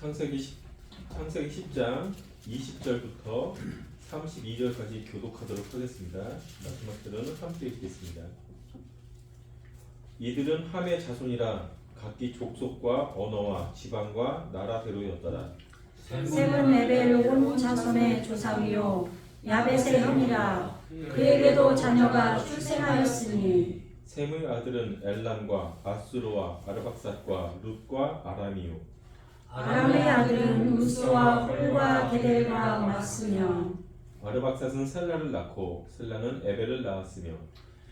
창세기 10장 20절부터 32절까지 교독하도록 하겠습니다. 마지막 절은 함께 읽겠습니다. 이들은 함의 자손이라 각기 족속과 언어와 지방과 나라대로였더라. 셈은 에벨 온 자손의 조상이요 야벳의 형이라. 그에게도 자녀가 출생하였으니 셈의 아들은 엘람과 아수르와 아르박삿과 룻과 아람이요. 아람의 아들은 우스와 홀과 게델과 맞으며 아르박삿은 셀라를 낳고 셀라는 에벨을 낳았으며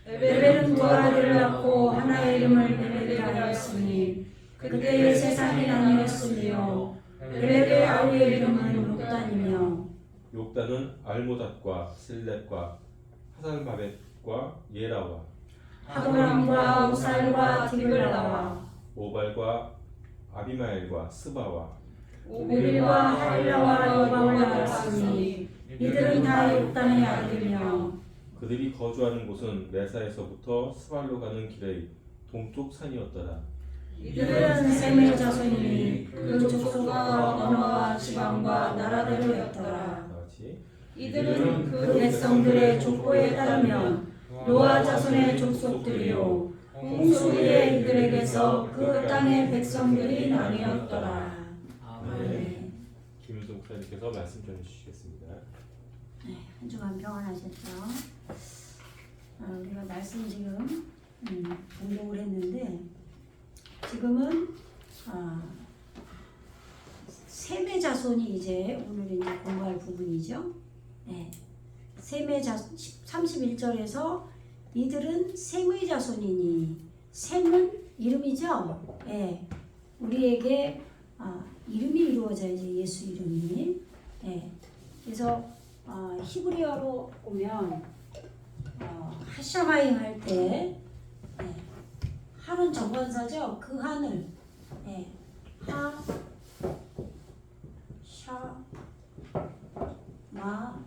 에벨은 두 아들을 낳고 하나의 이름을 베델이라 하였으니 그때의 세상이 나뉘었으며 에벨의 아우의 이름은 욕단이며 욕단은 알모닷과 실렙과 하살마벳과 예라와 하도람과 우살과 디블라와 오발과 아비마엘과 스바와 오빌과 할라와 여방을 낳았으니 이들은 다 욕단의 아들이며 그들이 거주하는 곳은 메사에서부터 스발로 가는 길의 동쪽 산이었더라. 이들은 셈의 자손이니 그 족속과 언어와 지방과 나라대로였더라. 다같이 이들은 그 백성들의 족보에 따르면 노아 자손의 족속들이요 홍수 위에 이들에게서 그 땅의 백성들이 나뉘었더라. 아멘. 김윤동 목사님께서 말씀 전해 주시겠습니다. 네, 한 주간 평안하셨죠? 우리가 말씀 지금 공독을 했는데 지금은 셈의 자손이 이제 오늘 이제 공부할 부분이죠. 네. 셈의 자손 31절에서 이들은 셈의 자손이니 셈은 이름이죠. 네. 우리에게 이름이 이루어져야지 예수 이름이. 네. 그래서 히브리어로 보면 하샤마임 할 때 하는 정관사죠. 그 하늘 하 샤 마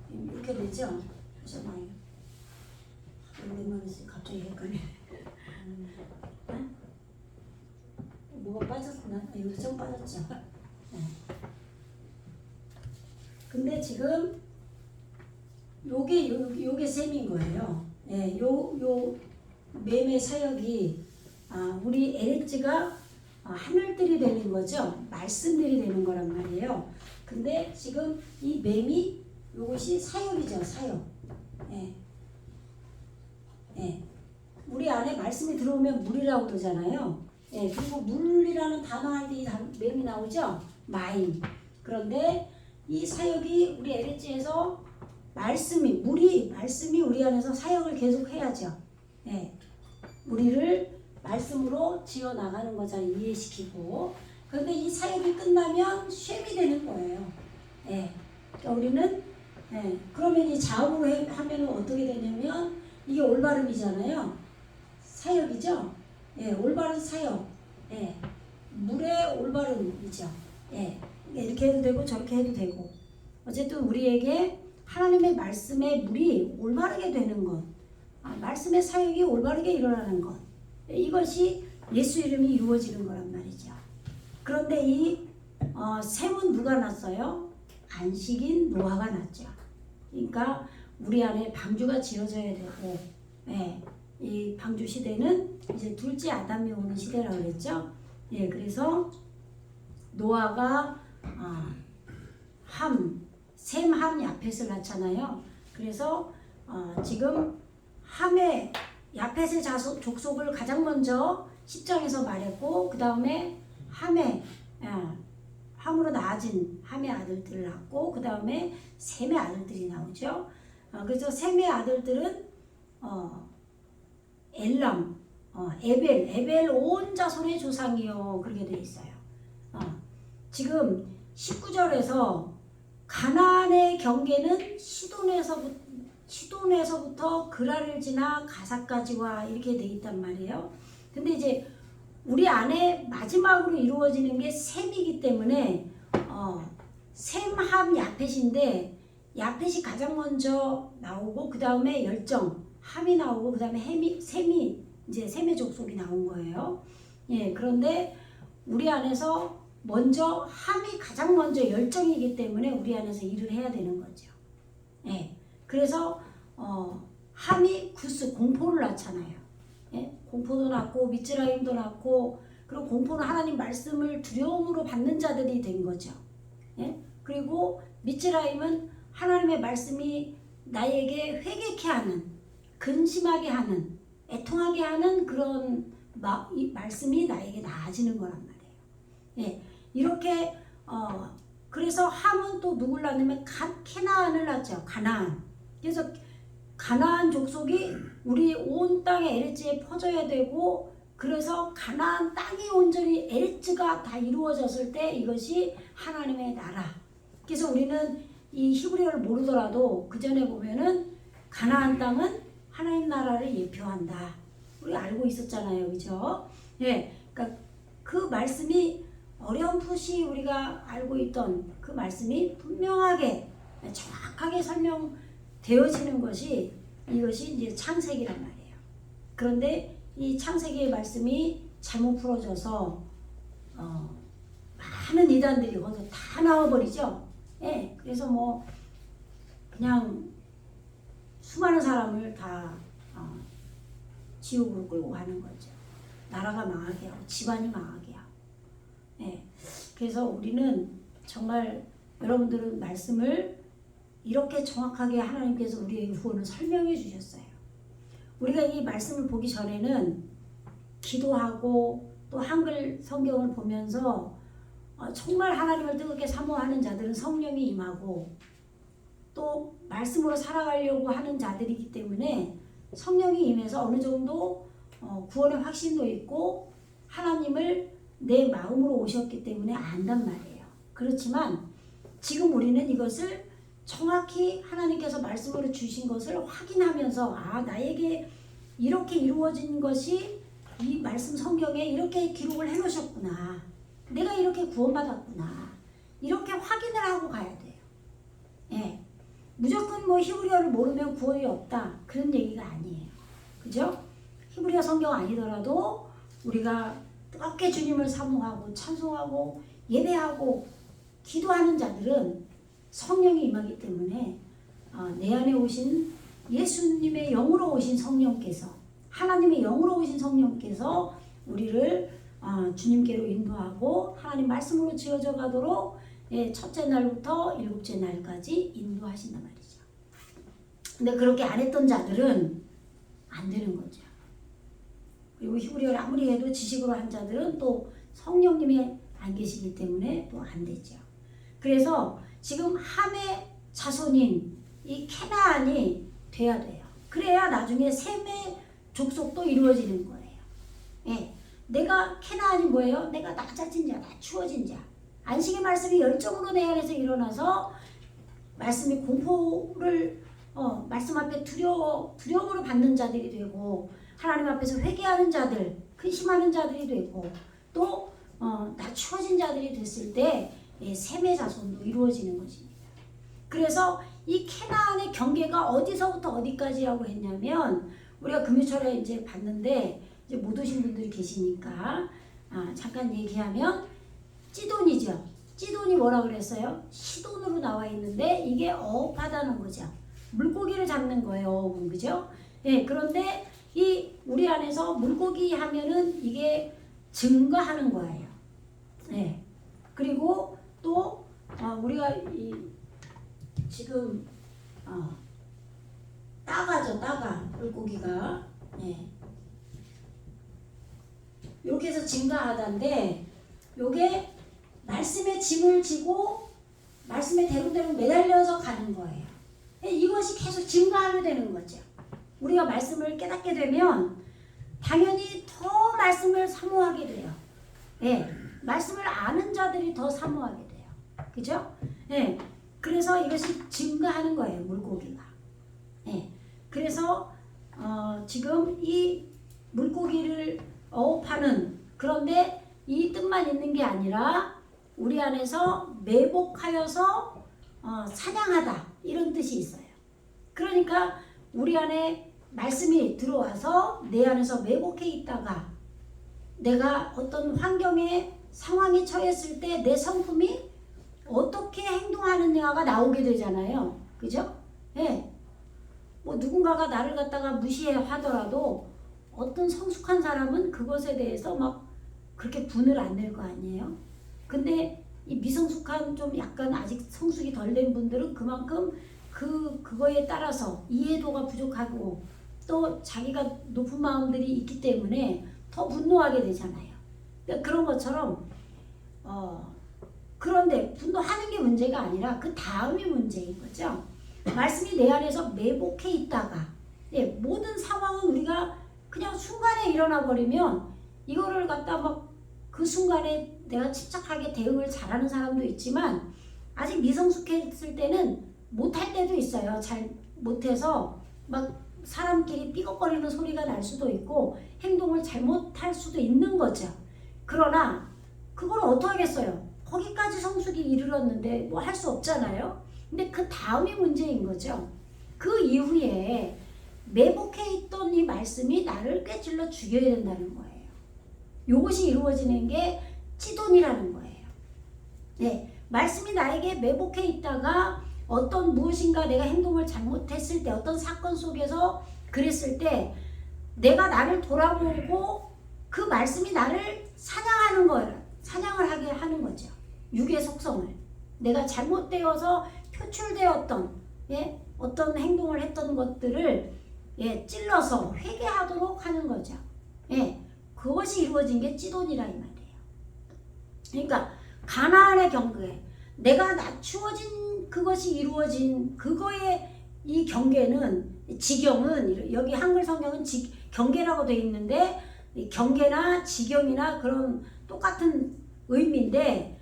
이렇게 되죠. 하샤마임 오랜만에 갑자기 헷갈려. 뭐가 빠졌구나. 여기 좀 빠졌죠. 근데 지금 요게 셈인 거예요. 예, 요 매매 사역이 우리 에레츠가 하늘들이 되는 거죠. 말씀들이 되는 거란 말이에요. 근데 지금 이 맴이 요것이 사역이죠. 사역. 예. 예. 우리 안에 말씀이 들어오면 물이라고 그러잖아요. 예. 그리고 물이라는 단어 할 때 이 맴이 나오죠. 마임. 그런데 이 사역이 우리 에레츠에서 말씀이 우리 안에서 사역을 계속 해야죠. 예. 우리를 말씀으로 지어 나가는 거잖아요. 이해시키고. 그런데 이 사역이 끝나면 쉐이 되는 거예요. 예. 그러니까 우리는 그러면 이 자업으로 하면은 어떻게 되냐면 이게 올바름이잖아요. 사역이죠. 예. 올바른 사역. 예. 물의 올바름이죠. 예. 이렇게 해도 되고 저렇게 해도 되고. 어쨌든 우리에게 하나님의 말씀의 물이 올바르게 되는 것, 말씀의 사역이 올바르게 일어나는 것, 이것이 예수 이름이 이루어지는 거란 말이죠. 그런데 이 셈은 누가 났어요? 안식인 노아가 났죠. 그러니까 우리 안에 방주가 지어져야 되고, 이 방주 시대는 이제 둘째 아담이 오는 시대라고 그랬죠. 예, 그래서 노아가 셈, 함, 야펫을 낳잖아요. 그래서 지금 함의 야펫의 족속을 가장 먼저 10장에서 말했고 그 다음에 함으로 나아진 함의 아들들을 낳고 그 다음에 셈의 아들들이 나오죠. 그래서 셈의 아들들은 엘람, 에벨 온 자손의 조상이요 그렇게 되어 있어요. 지금 19절에서 가나안의 경계는 시돈에서부터 그라를 지나 가사까지와 이렇게 돼 있단 말이에요. 근데 이제 우리 안에 마지막으로 이루어지는 게 셈이기 때문에 셈, 함, 야펫인데 야펫이 가장 먼저 나오고 그 다음에 열정, 함이 나오고 그 다음에 셈이 이제 셈의 족속이 나온 거예요. 예, 그런데 우리 안에서 먼저 함이 가장 먼저 열정이기 때문에 우리 안에서 일을 해야 되는 거죠. 예, 그래서 함이 구스 공포를 낳잖아요. 예, 공포도 낳고 미즈라임도 낳고, 그리고 공포는 하나님 말씀을 두려움으로 받는 자들이 된 거죠. 예, 그리고 미즈라임은 하나님의 말씀이 나에게 회개케 하는, 근심하게 하는, 애통하게 하는 그런 이 말씀이 나에게 나아지는 거란 말이에요. 예, 이렇게 그래서 함은 또 누굴 낳냐면 캐나안을 낳죠. 가나안. 그래서 가나안 족속이 우리 온 땅에 에레츠에 퍼져야 되고, 그래서 가나안 땅이 온전히 에레츠가 다 이루어졌을 때 이것이 하나님의 나라. 그래서 우리는 이 히브리어를 모르더라도 그 전에 보면은 가나안 땅은 하나님 나라를 예표한다. 우리 알고 있었잖아요, 그죠? 예, 그러니까 그 말씀이 어렴풋이 우리가 알고 있던 그 말씀이 분명하게 정확하게 설명되어지는 것이 이것이 이제 창세기란 말이에요. 그런데 이 창세기의 말씀이 잘못 풀어져서 많은 이단들이 거기서 다 나와버리죠. 예, 그래서 뭐 그냥 수많은 사람을 다 지옥으로 끌고 가는 거죠. 나라가 망하게 하고 집안이 망하게 하고. 예, 그래서 우리는 정말 여러분들은 말씀을 이렇게 정확하게 하나님께서 우리의 구원을 설명해 주셨어요. 우리가 이 말씀을 보기 전에는 기도하고 또 한글 성경을 보면서 정말 하나님을 뜨겁게 사모하는 자들은 성령이 임하고, 또 말씀으로 살아가려고 하는 자들이기 때문에 성령이 임해서 어느 정도 구원의 확신도 있고 하나님을 내 마음으로 오셨기 때문에 안단 말이에요. 그렇지만 지금 우리는 이것을 정확히 하나님께서 말씀으로 주신 것을 확인하면서, 나에게 이렇게 이루어진 것이 이 말씀 성경에 이렇게 기록을 해놓으셨구나, 내가 이렇게 구원받았구나, 이렇게 확인을 하고 가야 돼요. 예, 무조건 뭐 히브리어를 모르면 구원이 없다, 그런 얘기가 아니에요. 그죠? 히브리어 성경 아니더라도 우리가 뜨겁게 주님을 사모하고 찬송하고 예배하고 기도하는 자들은 성령이 임하기 때문에 내 안에 오신 예수님의 영으로 오신 성령께서, 하나님의 영으로 오신 성령께서 우리를 주님께로 인도하고 하나님 말씀으로 지어져 가도록 첫째 날부터 일곱째 날까지 인도하신단 말이죠. 근데 그렇게 안 했던 자들은 안 되는 거죠. 그리고 히브리어를 아무리 해도 지식으로 한 자들은 또 성령님이 안 계시기 때문에 또 안 되죠. 그래서 지금 함의 자손인 이 캐나안이 돼야 돼요. 그래야 나중에 셈의 족속도 이루어지는 거예요. 예, 내가 캐나안이 뭐예요? 내가 낮아진 자, 낮추어진 자. 안식의 말씀이 열정으로 내 안에서 일어나서 말씀이 공포를 말씀 앞에 두려움으로 받는 자들이 되고, 하나님 앞에서 회개하는 자들, 근심하는 자들이 되고, 또 낮추어진 자들이 됐을 때 셈의 자손도 이루어지는 것입니다. 그래서 이 캐나안의 경계가 어디서부터 어디까지라고 했냐면, 우리가 금요철에 이제 봤는데 이제 못 오신 분들이 계시니까 잠깐 얘기하면, 찌돈이죠. 찌돈이 뭐라 그랬어요? 시돈으로 나와 있는데 이게 어업하다는 거죠. 물고기를 잡는 거예요, 어업은. 그죠? 예, 그런데 우리 안에서 물고기 하면은 이게 증거하는 거예요. 예. 그리고 또 우리가 지금 따가죠, 따가 물고기가. 예. 이렇게 해서 증가하다인데, 요게 말씀의 짐을 지고 말씀의 대로대로 매달려서 가는 거예요. 이것이 계속 증가하게 되는 거죠. 우리가 말씀을 깨닫게 되면 당연히 더 말씀을 사모하게 돼요. 예, 말씀을 아는 자들이 더 사모하게 돼요. 그죠? 예, 그래서 이것이 증가하는 거예요, 물고기가. 예, 그래서 지금 이 물고기를 어업하는, 그런데 이 뜻만 있는 게 아니라 우리 안에서 매복하여서 사냥하다, 이런 뜻이 있어요. 그러니까 우리 안에 말씀이 들어와서 내 안에서 매복해 있다가 내가 어떤 환경에 상황에 처했을 때 내 성품이 어떻게 행동하느냐가 나오게 되잖아요. 그죠? 예. 뭐 누군가가 나를 갖다가 무시해 하더라도 어떤 성숙한 사람은 그것에 대해서 막 그렇게 분을 안 낼 거 아니에요. 근데 이 미성숙한 좀 약간 아직 성숙이 덜 된 분들은 그만큼 그거에 따라서 이해도가 부족하고 또 자기가 높은 마음들이 있기 때문에 더 분노하게 되잖아요. 그러니까 그런 것처럼 그런데 분노하는 게 문제가 아니라 그 다음이 문제인 거죠. 말씀이 내 안에서 매복해 있다가 모든 상황은 우리가 그냥 순간에 일어나 버리면 이거를 갖다 막 그 순간에 내가 침착하게 대응을 잘하는 사람도 있지만 아직 미성숙했을 때는 못할 때도 있어요. 잘 못해서 막 사람끼리 삐걱거리는 소리가 날 수도 있고 행동을 잘못할 수도 있는 거죠. 그러나 그걸 어떡하겠어요. 거기까지 성숙이 이르렀는데 뭐 할 수 없잖아요. 근데 그 다음이 문제인 거죠. 그 이후에 매복해 있던 이 말씀이 나를 꿰찔러 죽여야 된다는 거예요. 이것이 이루어지는 게 찌돈이라는 거예요. 네, 말씀이 나에게 매복해 있다가 어떤 무엇인가 내가 행동을 잘못했을 때 어떤 사건 속에서 그랬을 때 내가 나를 돌아보고 그 말씀이 나를 사냥하는 거예요. 사냥을 하게 하는 거죠. 육의 속성을. 내가 잘못되어서 표출되었던 어떤 행동을 했던 것들을 찔러서 회개하도록 하는 거죠. 그것이 이루어진 게 찌돈이라 이 말이에요. 그러니까 가나안의 경계에 내가 낮추어진 그것이 이루어진 그거의 이 경계는 지경은 여기 한글 성경은 경계라고 되어 있는데 경계나 지경이나 그런 똑같은 의미인데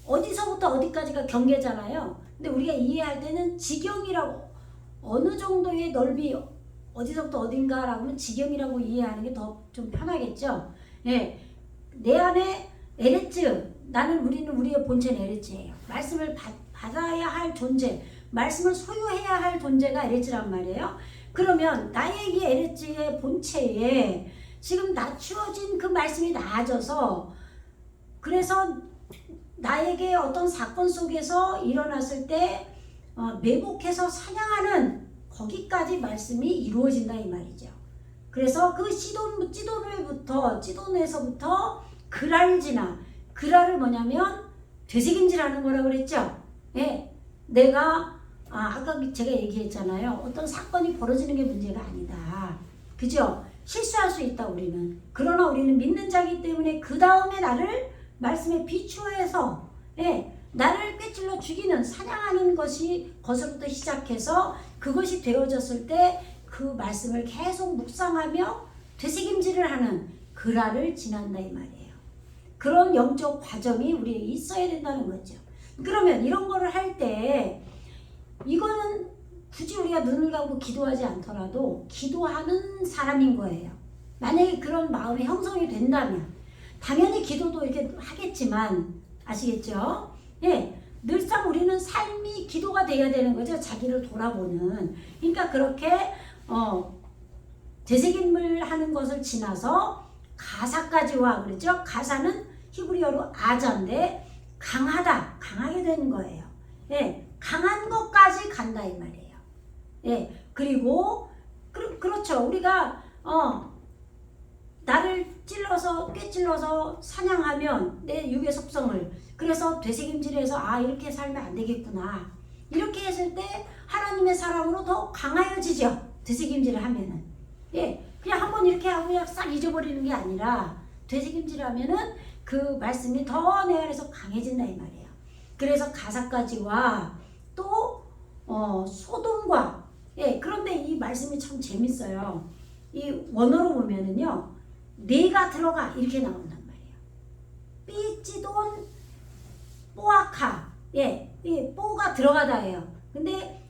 어디서부터 어디까지가 경계잖아요. 근데 우리가 이해할 때는 지경이라고 어느 정도의 넓이 어디서부터 어딘가라고 하면 지경이라고 이해하는 게 더 좀 편하겠죠. 내 안에 에레츠 우리는 우리의 본체는 에레츠예요. 말씀을 받아야 할 존재, 말씀을 소유해야 할 존재가 에레츠란 말이에요. 그러면 나의 이 에레츠의 본체에 지금 낮추어진 그 말씀이 나아져서 그래서 나에게 어떤 사건 속에서 일어났을 때 매복해서 사냥하는 거기까지 말씀이 이루어진다 이 말이죠. 그래서 그 찌돈에서부터 그랄을 뭐냐면 되새김질하는 거라고 그랬죠. 내가 아까 제가 얘기했잖아요. 어떤 사건이 벌어지는 게 문제가 아니다. 그죠? 실수할 수 있다 우리는. 그러나 우리는 믿는 자이기 때문에 그 다음에 나를 말씀에 비추어서 나를 꿰찔러 죽이는 사냥하는 것으로부터 시작해서 그것이 되어졌을 때 그 말씀을 계속 묵상하며 되새김질을 하는 그랄을 지난다 이 말이에요. 그런 영적 과정이 우리에 있어야 된다는 거죠. 그러면 이런 거를 할 때 이거는 굳이 우리가 눈을 감고 기도하지 않더라도 기도하는 사람인 거예요. 만약에 그런 마음이 형성이 된다면 당연히 기도도 이렇게 하겠지만 아시겠죠? 늘상 우리는 삶이 기도가 돼야 되는 거죠. 자기를 돌아보는. 그러니까 그렇게 되새김을 하는 것을 지나서 가사까지 와 그랬죠. 가사는 히브리어로 아자인데 강하게 되는 거예요. 강한 것까지 간다 이 말이에요. 그리고 그렇죠. 우리가 나를 꿰찔러서 사냥하면 내 육의 속성을 그래서 되새김질해서 이렇게 살면 안 되겠구나. 이렇게 했을 때 하나님의 사람으로 더 강하여지죠. 되새김질을 하면은. 그냥 한번 이렇게 하고 그냥 싹 잊어버리는 게 아니라 되새김질을 하면은 그 말씀이 더 내 안에서 강해진다 이 말이에요. 그래서 가사까지 와 또 소돔과 그런데 이 말씀이 참 재밌어요. 이 원어로 보면은요. 네가 들어가 이렇게 나온단 말이에요. 삐찌돈 뽀아카 이 뽀가 들어가다예요. 근데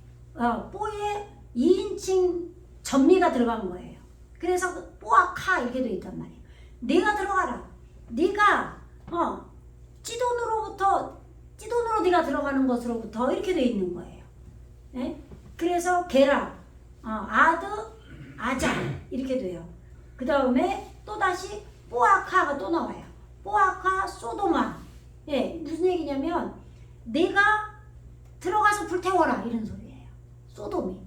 뽀에 2인칭 전미가 들어간 거예요. 그래서 뽀아카 이렇게 돼 있단 말이에요. 네가 들어가라. 네가 찌돈으로 네가 들어가는 것으로부터 이렇게 돼 있는 거예요. 그래서 게라, 아드, 아자 이렇게 돼요. 그 다음에 또 다시 뽀아카가 또 나와요. 뽀아카 소도마. 예, 무슨 얘기냐면 내가 들어가서 불태워라 이런 소리예요. 소돔이.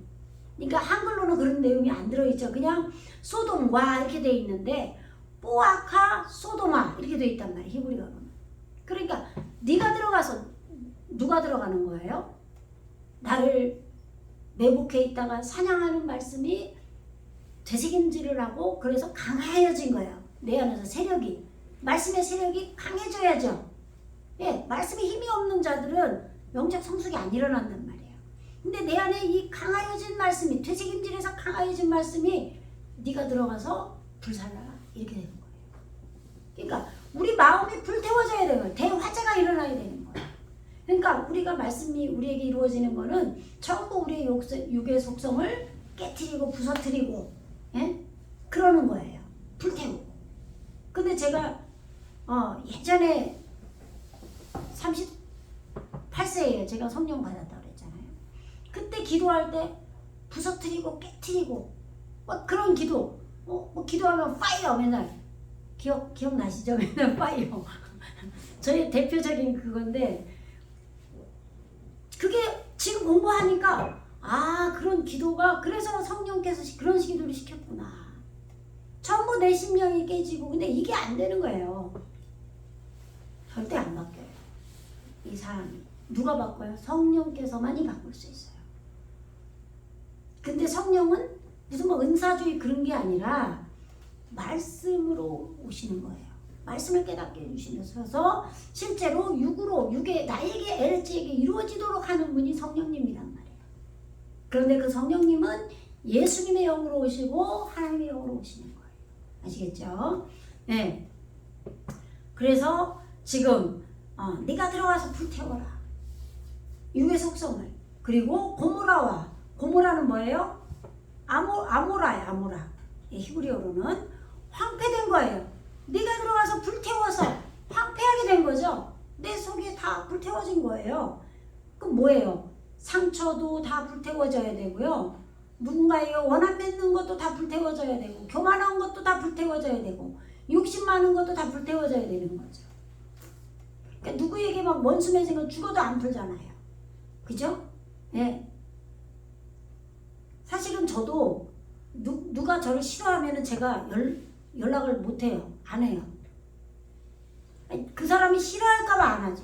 그러니까 한글로는 그런 내용이 안 들어있죠. 그냥 소돔과 이렇게 돼 있는데 뽀아카 소도마 이렇게 돼 있단 말이에요. 히브리어로는. 그러니까 네가 들어가서 누가 들어가는 거예요? 나를 매복해 있다가 사냥하는 말씀이 되새김질을 하고 그래서 강해져진 거예요. 내 안에서 세력이. 말씀의 세력이 강해져야죠. 예, 말씀에 힘이 없는 자들은 영적 성숙이 안 일어난단 말이에요. 근데 내 안에 이 강하여진 말씀이 되새김질해서 강하여진 말씀이 네가 들어가서 불살라라 이렇게 되는 거예요. 그러니까 우리 마음이 불태워져야 되는 거예요. 대화재가 일어나야 되는 거예요. 그러니까 우리가 말씀이 우리에게 이루어지는 거는 전부 우리의 육의 속성을 깨트리고 부서뜨리고 예? 그러는 거예요. 불태우고. 근데 제가 예전에 38세에 제가 성령 받았다고 그랬잖아요. 그때 기도할 때 부서뜨리고 깨트리고 막 그런 기도 뭐 기도하면 파이어 맨날 기억나시죠? 맨날 파이어 저희 대표적인 그건데 그게 지금 공부하니까 그런 기도가 그래서 성령께서 그런 기도를 시켰구나. 전부 내 심령이 깨지고 근데 이게 안 되는 거예요. 절대 안 바뀌어요. 이 사람이. 누가 바꿔요? 성령께서만이 바꿀 수 있어요. 근데 성령은 무슨 뭐 은사주의 그런 게 아니라 말씀으로 오시는 거예요. 말씀을 깨닫게 해주시면서 실제로 육에 나에게 에르치에게 이루어지도록 하는 분이 성령님이란 말이에요. 그런데 그 성령님은 예수님의 영으로 오시고 하나님의 영으로 오시는 거예요. 아시겠죠? 네. 그래서 지금 네가 들어가서 불태워라. 육의 속성을. 그리고 고모라는 뭐예요? 아모라예요. 아모라. 히브리어로는 황폐된 거예요. 네가 들어가서 불태워서 황폐하게 된 거죠. 내 속에 다 불태워진 거예요. 그럼 뭐예요? 상처도 다 불태워져야 되고요. 누군가에게 원한 맺는 것도 다 불태워져야 되고 교만한 것도 다 불태워져야 되고 욕심 많은 것도 다 불태워져야 되는 거죠. 그러니까 누구에게 막 원수 맺은 건 죽어도 안 풀잖아요. 그죠? 예. 사실은 저도 누가 저를 싫어하면은 제가 연락을 못 해요. 안 해요. 그 사람이 싫어할까봐 안 하죠.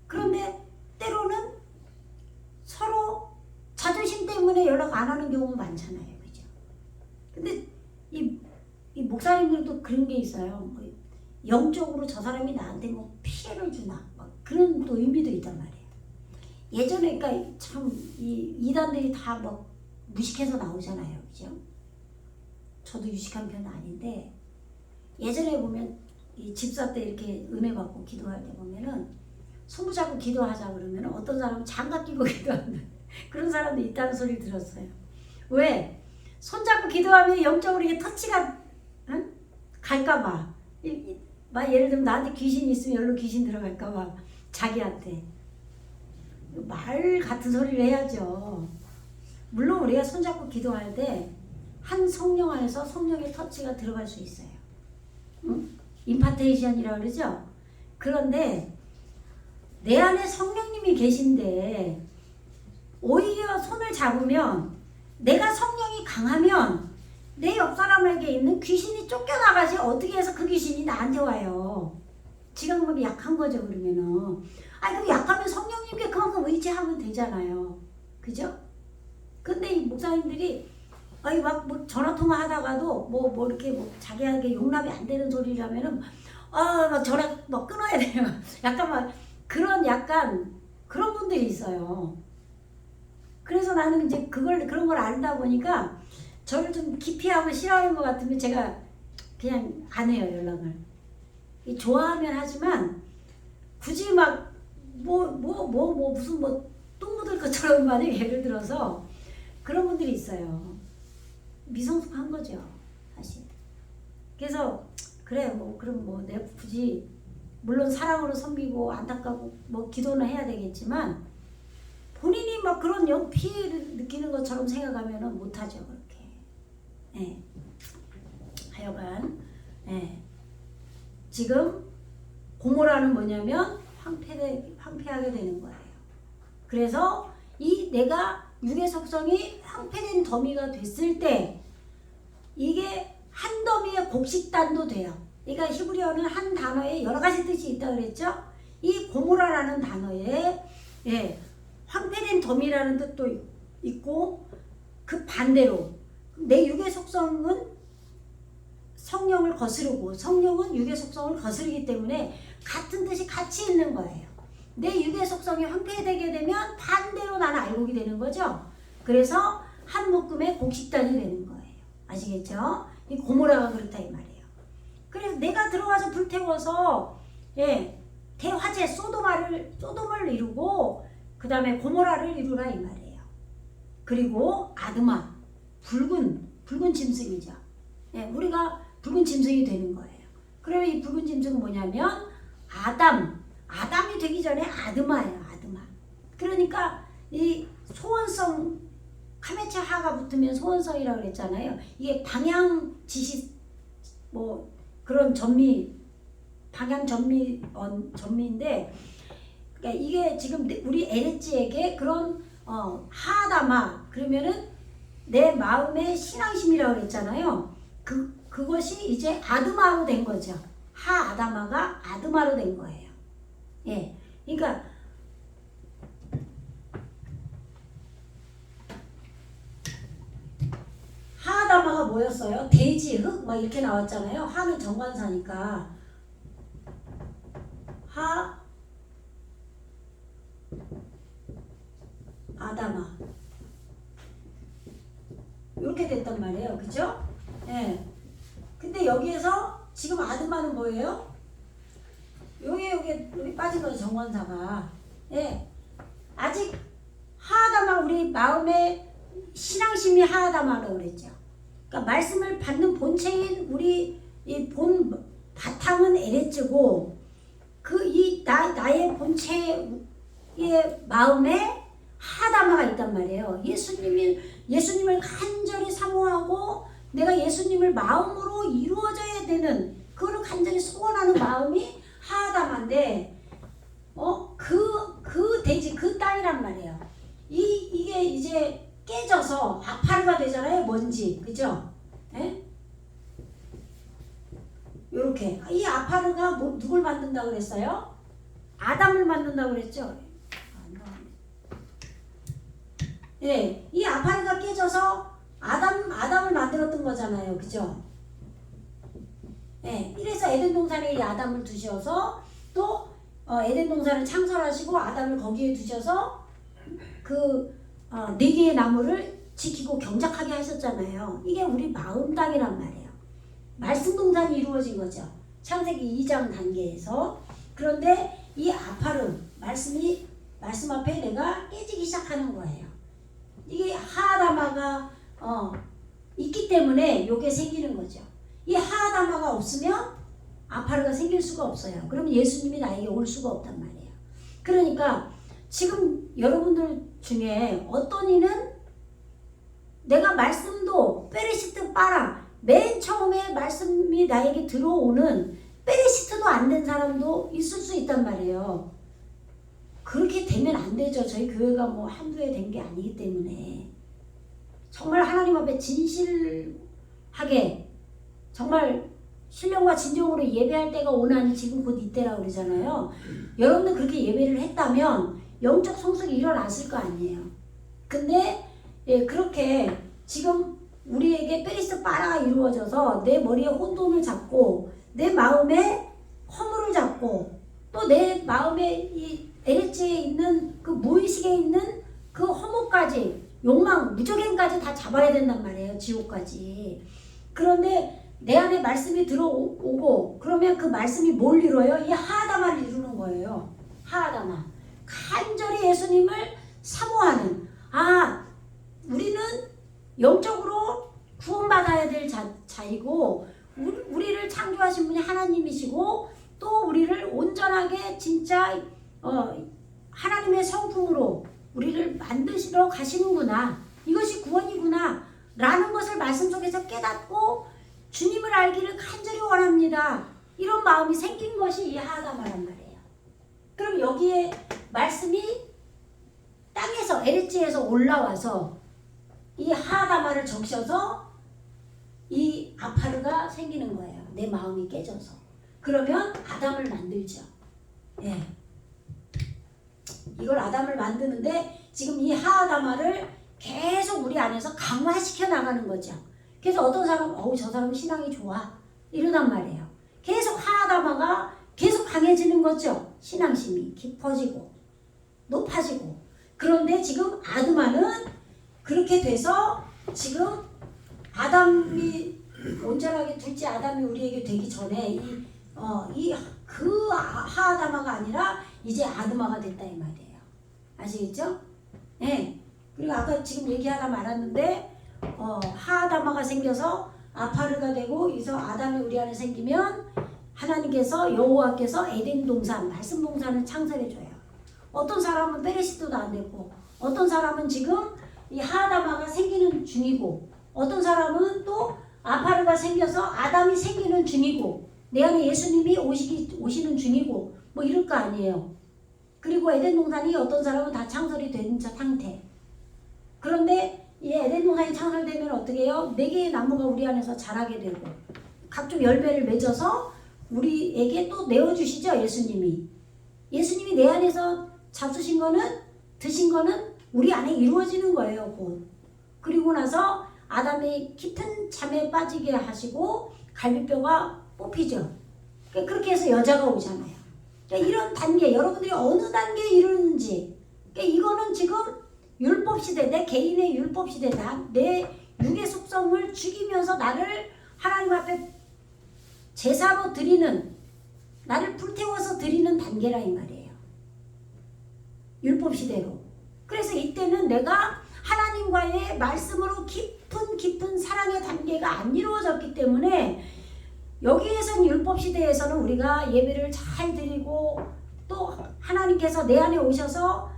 그런데 때로는 서로 자존심 때문에 연락 안 하는 경우 많잖아요. 그죠? 근데 이 목사님들도 그런 게 있어요. 뭐 영적으로 저 사람이 나한테 뭐 피해를 주나 막 그런 또 의미도 있단 말이에요. 예전에 그러니까 참 이 이단들이 다 막 무식해서 나오잖아요. 그죠? 저도 유식한 편은 아닌데 예전에 보면 이 집사 때 이렇게 은혜 받고 기도할 때 보면은 손 잡고 기도하자 그러면 어떤 사람은 장갑 끼고 기도하는 그런 사람도 있다는 소리 들었어요. 왜? 손 잡고 기도하면 영적으로 이게 터치가 갈까봐. 막 예를 들면 나한테 귀신 있으면 여기로 귀신 들어갈까봐 자기한테 말 같은 소리를 해야죠. 물론 우리가 손 잡고 기도할 때 한 성령 안에서 성령의 터치가 들어갈 수 있어요. 임파테이션이라고 그러죠? 그런데 내 안에 성령님이 계신데 오히려 손을 잡으면 내가 성령이 강하면 내 옆 사람에게 있는 귀신이 쫓겨나가지 어떻게 해서 그 귀신이 나한테 와요. 지각력이 약한 거죠. 그러면은 그럼 약하면 성령님께 그만큼 의지하면 되잖아요. 그죠? 근데 이 목사님들이 막 뭐 전화통화 하다가도 뭐 이렇게 자기에게 용납이 안 되는 소리라면은 막 전화 막 끊어야 돼요. 약간 막 그런 분들이 있어요. 그래서 나는 이제 그런 걸 알다 보니까 저를 좀 기피하고 싫어하는 것 같으면 제가 그냥 안 해요, 연락을. 좋아하면 하지만 굳이 막 무슨 똥 묻을 것처럼 만약에 예를 들어서 그런 분들이 있어요. 미성숙한 거죠, 사실. 그래서 그래 그럼 내가 굳이 물론 사랑으로 섬기고 안타깝고 기도는 해야 되겠지만 본인이 막 그런 피해를 느끼는 것처럼 생각하면은 못하죠, 그렇게. 예. 하여간 지금 고모라는 뭐냐면 황폐하게 되는 거예요. 그래서 이 내가 육의 속성이 황폐된 더미가 됐을 때 이게 한 더미의 곡식단도 돼요. 그러니까 히브리어는 한 단어에 여러 가지 뜻이 있다고 그랬죠. 이 고모라라는 단어에 황폐된 더미라는 뜻도 있고 그 반대로 내 육의 속성은 성령을 거스르고 성령은 육의 속성을 거스르기 때문에 같은 뜻이 같이 있는 거예요. 내 육의 속성이 황폐되게 되면 반대로 나는 알곡이 되는 거죠. 그래서 한 묶음의 곡식단이 되는 거예요. 아시겠죠? 이 고모라가 그렇다 이 말이에요. 그래서 내가 들어가서 불태워서 대화재 소돔을 이루고 그 다음에 고모라를 이루라 이 말이에요. 그리고 아드마 붉은 짐승이죠. 우리가 붉은 짐승이 되는 거예요. 그러면 이 붉은 짐승은 뭐냐면 아담이 되기 전에 아드마예요. 아드마. 그러니까 이 소원성 카메체 하가 붙으면 소원성이라고 그랬잖아요. 이게 방향 지시 뭐 그런 방향 전미인데 그러니까 이게 지금 우리 에레츠에게 그런 하아다마 그러면은 내 마음의 신앙심이라고 그랬잖아요. 그것이 이제 아드마로 된 거죠. 하아다마가 아드마로 된 거예요. 그러니까 하아다마가 뭐였어요? 돼지, 흙 막 이렇게 나왔잖아요. 하는 정관사니까 아다마 이렇게 됐단 말이에요. 그죠? 근데 여기에서 지금 아드마는 뭐예요? 여기 빠진 거죠. 정관사가. 아직 하아다마 우리 마음의 신앙심이 하아다마라고 그랬죠. 그러니까 말씀을 받는 본체인 우리 이 본 바탕은 에레츠고 나의 본체의 마음에 하아다마가 있단 말이에요. 예수님을 간절히 사모하고 내가 예수님을 마음으로 이루어져야 되는 그거를 간절히 소원하는 마음이 하아다마인데 그 돼지 그 땅이란 말이에요. 이게 이제 깨져서 아파르가 되잖아요. 먼지 그죠? 요렇게 이 아파르가 누굴 만든다고 그랬어요? 아담을 만든다고 그랬죠? 이 아파르가 깨져서 아담을 만들었던 거잖아요. 그죠? 이래서 에덴 동산에 이 아담을 두셔서 또 에덴 동산을 창설하시고 아담을 거기에 두셔서 네 개의 나무를 지키고 경작하게 하셨잖아요. 이게 우리 마음 땅이란 말이에요. 말씀 동산이 이루어진 거죠. 창세기 2장 단계에서. 그런데 이 아파르 말씀 앞에 내가 깨지기 시작하는 거예요. 이게 하아다마가 있기 때문에 이게 생기는 거죠. 이 하아다마가 없으면 아파르가 생길 수가 없어요. 그러면 예수님이 나에게 올 수가 없단 말이에요. 그러니까 지금 여러분들 중에 어떤 이는 내가 말씀도 베레시트 빠라 맨 처음에 말씀이 나에게 들어오는 베레시트도 안 된 사람도 있을 수 있단 말이에요. 그렇게 되면 안 되죠. 저희 교회가 뭐 한두 해 된 게 아니기 때문에 정말 하나님 앞에 진실하게 정말 신령과 진정으로 예배할 때가 오나니 지금 곧 이때라고 그러잖아요. 여러분들 그렇게 예배를 했다면 영적 성숙이 일어났을 거 아니에요. 근데 그렇게 지금 우리에게 페리스 빠라가 이루어져서 내 머리에 혼돈을 잡고 내 마음에 허물을 잡고 또 내 마음에 이 에레츠에 있는 그 무의식에 있는 그 허물까지 욕망, 무적행까지 다 잡아야 된단 말이에요. 지옥까지. 그런데 내 안에 말씀이 들어오고 그러면 그 말씀이 뭘 이뤄요? 이 하아다마를 이루는 거예요. 하아다마. 간절히 예수님을 사모하는 우리는 영적으로 구원받아야 될 자이고 우리를 창조하신 분이 하나님이시고 또 우리를 온전하게 진짜 하나님의 성품으로 우리를 만드시러 가시는구나. 이것이 구원이구나 라는 것을 말씀 속에서 깨닫고 주님을 알기를 간절히 원합니다. 이런 마음이 생긴 것이 이 하다마란 말이에요. 그럼 여기에 말씀이 땅에서 에레츠에서 올라와서 이 하다마를 적셔서 이 아파르가 생기는 거예요. 내 마음이 깨져서. 그러면 아담을 만들죠. 예. 이걸 아담을 만드는데 지금 이 하다마를 계속 우리 안에서 강화시켜 나가는 거죠. 그래서 어떤 사람은 저 사람은 신앙이 좋아 이러단 말이에요. 계속 하다마가 계속 강해지는 거죠. 신앙심이 깊어지고 높아지고. 그런데 지금 아드마는 그렇게 돼서 지금 아담이 온전하게 둘째 아담이 우리에게 되기 전에 그 하아다마가 아니라 이제 아드마가 됐다 이 말이에요. 아시겠죠? 예. 그리고 아까 지금 얘기하다 말았는데 하아다마가 생겨서 아파르가 되고 이서 아담이 우리 안에 생기면 하나님께서 여호와께서 에덴 동산 말씀 동산을 창설해 줘요. 어떤 사람은 베레시도도 안 됐고 어떤 사람은 지금 이 하아다마가 생기는 중이고 어떤 사람은 또 아파르가 생겨서 아담이 생기는 중이고 내 안에 예수님이 오시는 중이고 뭐 이럴 거 아니에요. 그리고 에덴 동산이 어떤 사람은 다 창설이 된 상태. 그런데 이 에덴 동산이 창설되면 어떻게 해요? 4개의 나무가 우리 안에서 자라게 되고 각종 열매를 맺어서 우리에게 또 내어주시죠. 예수님이. 예수님이 내 안에서 잡수신 거는 드신 거는 우리 안에 이루어지는 거예요. 곧. 그리고 나서 아담이 깊은 잠에 빠지게 하시고 갈비뼈가 뽑히죠. 그렇게 해서 여자가 오잖아요. 그러니까 이런 단계 여러분들이 어느 단계에 이르는지 그러니까 이거는 지금 율법시대 내 개인의 율법시대다. 내 육의 속성을 죽이면서 나를 하나님 앞에 제사로 드리는 나를 불태워서 드리는 단계라 이 말이에요. 율법시대로. 그래서 이때는 내가 하나님과의 말씀으로 깊은 사랑의 단계가 안 이루어졌기 때문에 여기에선 율법시대에서는 우리가 예배를 잘 드리고 또 하나님께서 내 안에 오셔서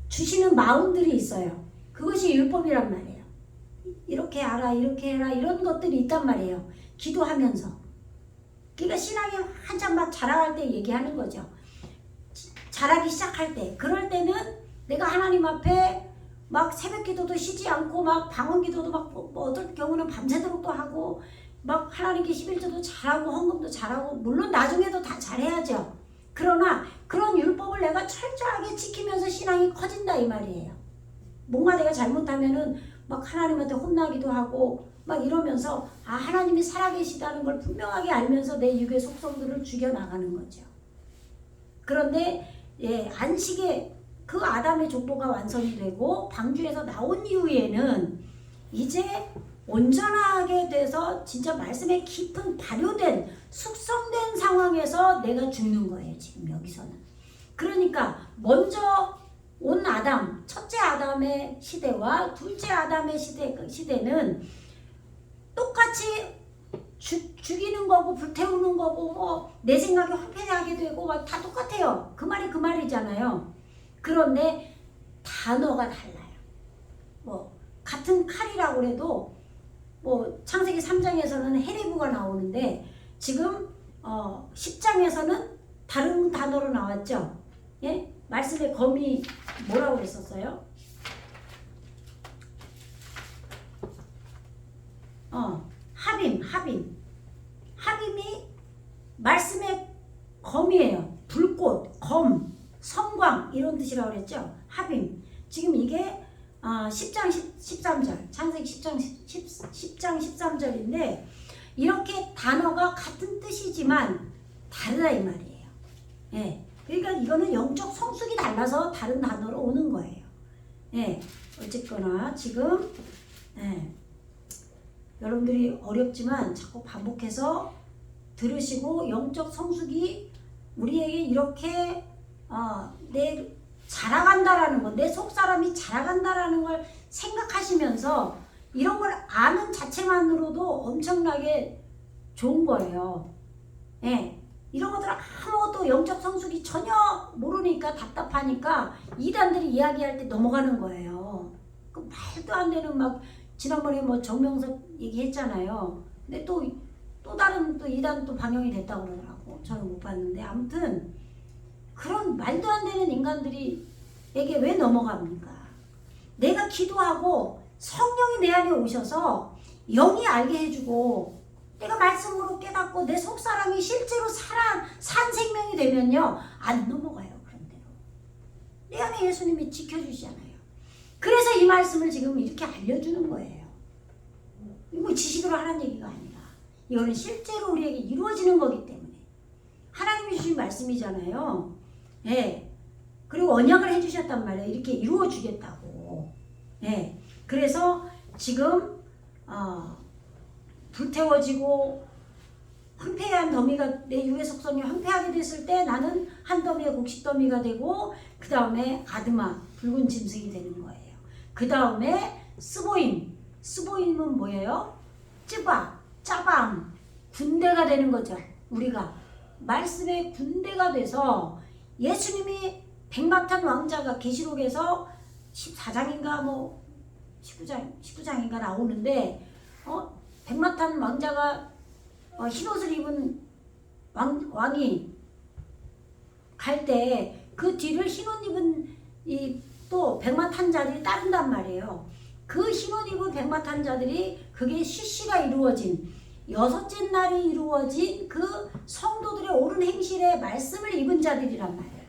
주시는 마음들이 있어요. 그것이 율법이란 말이에요. 이렇게 하라 이렇게 해라 이런 것들이 있단 말이에요. 기도하면서. 그러니까 신앙이 한참 막 자라갈 때 얘기하는 거죠. 자라기 시작할 때. 그럴 때는 내가 하나님 앞에 막 새벽 기도도 쉬지 않고 막 방언 기도도 막 뭐 어떨 경우는 밤새도록 또 하고 막 하나님께 11조도 잘하고 헌금도 잘하고 물론 나중에도 다 잘해야죠. 그러나 그런 율법을 내가 철저하게 지키면서 신앙이 커진다 이 말이에요. 뭔가 내가 잘못하면은 막 하나님한테 혼나기도 하고 막 이러면서 하나님이 살아계시다는 걸 분명하게 알면서 내 육의 속성들을 죽여나가는 거죠. 그런데 안식에 그 아담의 족보가 완성이 되고 방주에서 나온 이후에는 이제 온전하게 돼서 진짜 말씀에 깊은 발효된 숙성된 상황에서 내가 죽는 거예요. 지금 여기서는. 그러니까 먼저 온 아담, 첫째 아담의 시대와 둘째 아담의 시대는 똑같이 죽이는 거고 불태우는 거고 뭐 내 생각에 황폐하게 되고 다 똑같아요. 그 말이 그 말이잖아요. 그런데 단어가 달라요. 뭐 같은 칼이라고 해도 뭐 창세기 3장에서는 헤레부가 나오는데 지금 10장에서는 다른 단어로 나왔죠. 예? 말씀의 검이 뭐라고 그랬었어요? 합임이 말씀의 검이에요. 불꽃, 검, 성광 이런 뜻이라고 그랬죠. 합임. 지금 이게 10장 13절 창세기 10장 13절인데 이렇게 단어가 같은 뜻이지만 다르다 이 말이에요. 예. 그러니까 이거는 영적 성숙이 달라서 다른 단어로 오는 거예요. 예. 어쨌거나 지금 여러분들이 어렵지만 자꾸 반복해서 들으시고 영적 성숙이 우리에게 이렇게 내 자라간다라는 거, 내 속사람이 자라간다라는 걸 생각하시면서 이런 걸 아는 자체만으로도 엄청나게 좋은 거예요. 예. 이런 것들 아무것도 영적 성숙이 전혀 모르니까 답답하니까 이단들이 이야기할 때 넘어가는 거예요. 그 말도 안 되는 막 지난번에 뭐 정명석 얘기했잖아요. 근데 또 또 다른 또 이단 또 방영이 됐다고 그러더라고. 저는 못 봤는데 아무튼 그런 말도 안 되는 인간들이 에게 왜 넘어갑니까? 내가 기도하고 성령이 내 안에 오셔서 영이 알게 해주고 내가 말씀으로 깨닫고 내 속사람이 실제로 산 생명이 되면요 안 넘어가요. 그런 대로 내 안에 예수님이 지켜주시잖아요. 그래서 이 말씀을 지금 이렇게 알려주는 거예요. 이거 지식으로 하는 얘기가 아니라 이거는 실제로 우리에게 이루어지는 거기 때문에 하나님이 주신 말씀이잖아요. 예. 그리고 언약을 해주셨단 말이에요. 이렇게 이루어 주겠다고. 예. 그래서 지금 불태워지고 황폐한 더미가 내 육의 속성이 황폐하게 됐을 때 나는 한 더미의 곡식 더미가 되고 그 다음에 아드마 붉은 짐승이 되는 거예요. 그 다음에 스보임은 뭐예요? 짜방 군대가 되는 거죠. 우리가 말씀의 군대가 돼서 예수님이 백마탄 왕자가 계시록에서 14장인가 뭐 19장인가 나오는데 백마탄 왕자가 흰옷을 입은 왕이 갈 때 그 뒤를 흰옷 입은 또 백마탄자들이 따른단 말이에요. 그 흰옷 입은 백마탄자들이 그게 쉬쉬가 이루어진 여섯째 날이 이루어진 그 성도들의 옳은 행실의 말씀을 입은 자들이란 말이에요.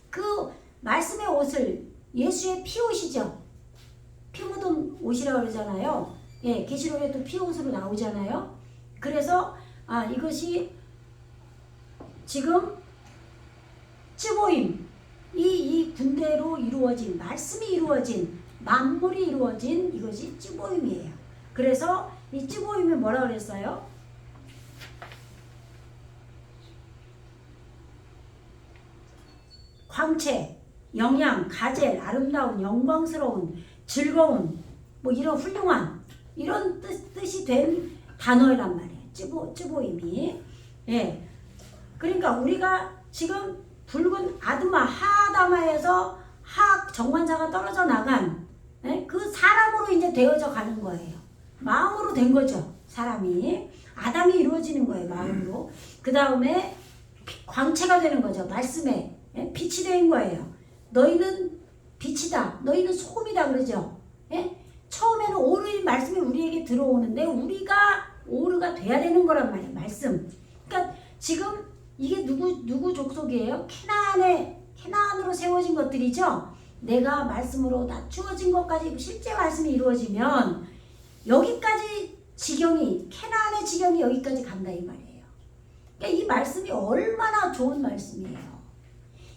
그 말씀의 옷을 예수의 피옷이죠. 피 묻은 옷이라고 그러잖아요. 예, 계시록에 또 피옷으로 나오잖아요. 그래서 이것이 지금 쯔보임 이 군대로 이루어진 말씀이 이루어진 만물이 이루어진 이것이 쯔보임이에요. 그래서 이 쯔보임이 뭐라 그랬어요? 광채, 영양, 가젤, 아름다운, 영광스러운, 즐거운, 뭐 이런 훌륭한 이런 뜻이 된 단어란 말이에요. 쯔보임이. 예. 그러니까 우리가 지금 붉은 아드마, 하아다마에서 정관사가 떨어져 나간 그 사람으로 이제 되어져 가는 거예요. 마음으로 된 거죠. 사람이. 아담이 이루어지는 거예요. 마음으로. 그 다음에 광채가 되는 거죠. 말씀에. 빛이 된 거예요. 너희는 빛이다. 너희는 소금이다. 그러죠. 처음에는 오르의 말씀이 우리에게 들어오는데 우리가 오르가 돼야 되는 거란 말이에요. 말씀. 그러니까 지금 이게 누구 족속이에요? 캐나안으로 세워진 것들이죠. 내가 말씀으로 낮추어진 것까지 실제 말씀이 이루어지면 여기까지 캐나안의 지경이 여기까지 간다 이 말이에요. 그러니까 이 말씀이 얼마나 좋은 말씀이에요.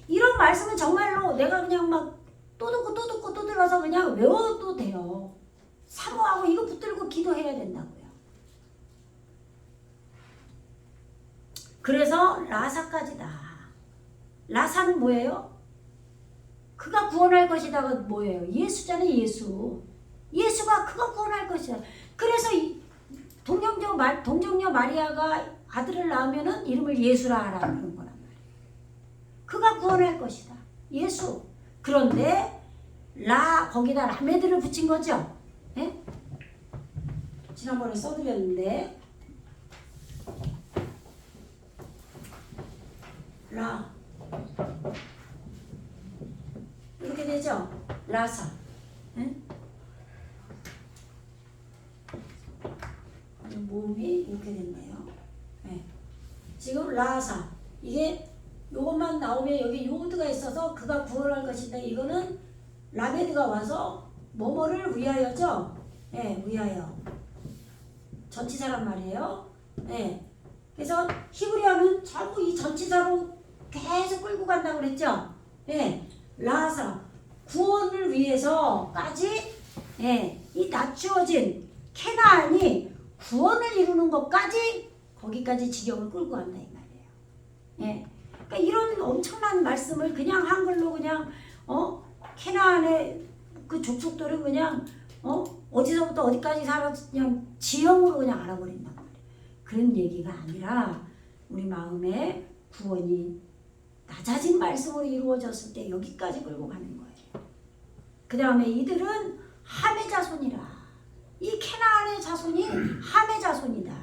이런 말씀은 정말로 내가 그냥 막 또 듣고 들어서 그냥 외워도 돼요. 사모하고 이거 붙들고 기도해야 된다고요. 그래서 라사까지다. 라사는 뭐예요? 그가 구원할 것이다가 뭐예요? 예수잖아요. 예수가 그가 구원할 것이다. 그래서 동정녀 마리아가 아들을 낳으면은 이름을 예수라 하라는 거란 말이에요. 그가 구원할 것이다. 예수. 그런데 거기다 라메드를 붙인 거죠. 예? 지난번에 써드렸는데 이렇게 되죠. 라사. 예? 모음이 이렇게 됐네요. 예. 지금 라사. 이게 요것만 나오면 여기 요드가 있어서 그가 구원할 것이다. 이거는 라메드가 와서 뭐뭐를 위하여죠. 예, 위하여. 전치사란 말이에요. 예. 그래서 히브리어는 전부 이 전치사로 계속 끌고 간다고 그랬죠. 예. 라사. 구원을 위해서까지 이 낮추어진 캐나안이 구원을 이루는 것까지 거기까지 지경을 끌고 간다 이 말이에요. 예. 그러니까 이런 엄청난 말씀을 그냥 한글로 그냥 캐나안의 그 족속들은 그냥 어디서부터 어디까지 살았 그냥 지형으로 그냥 알아버린단 말이에요. 그런 얘기가 아니라 우리 마음에 구원이 낮아진 말씀으로 이루어졌을 때 여기까지 끌고 가는 거예요. 그 다음에 이들은 함의 자손이라. 이 캐나안의 자손이 함의 자손이다.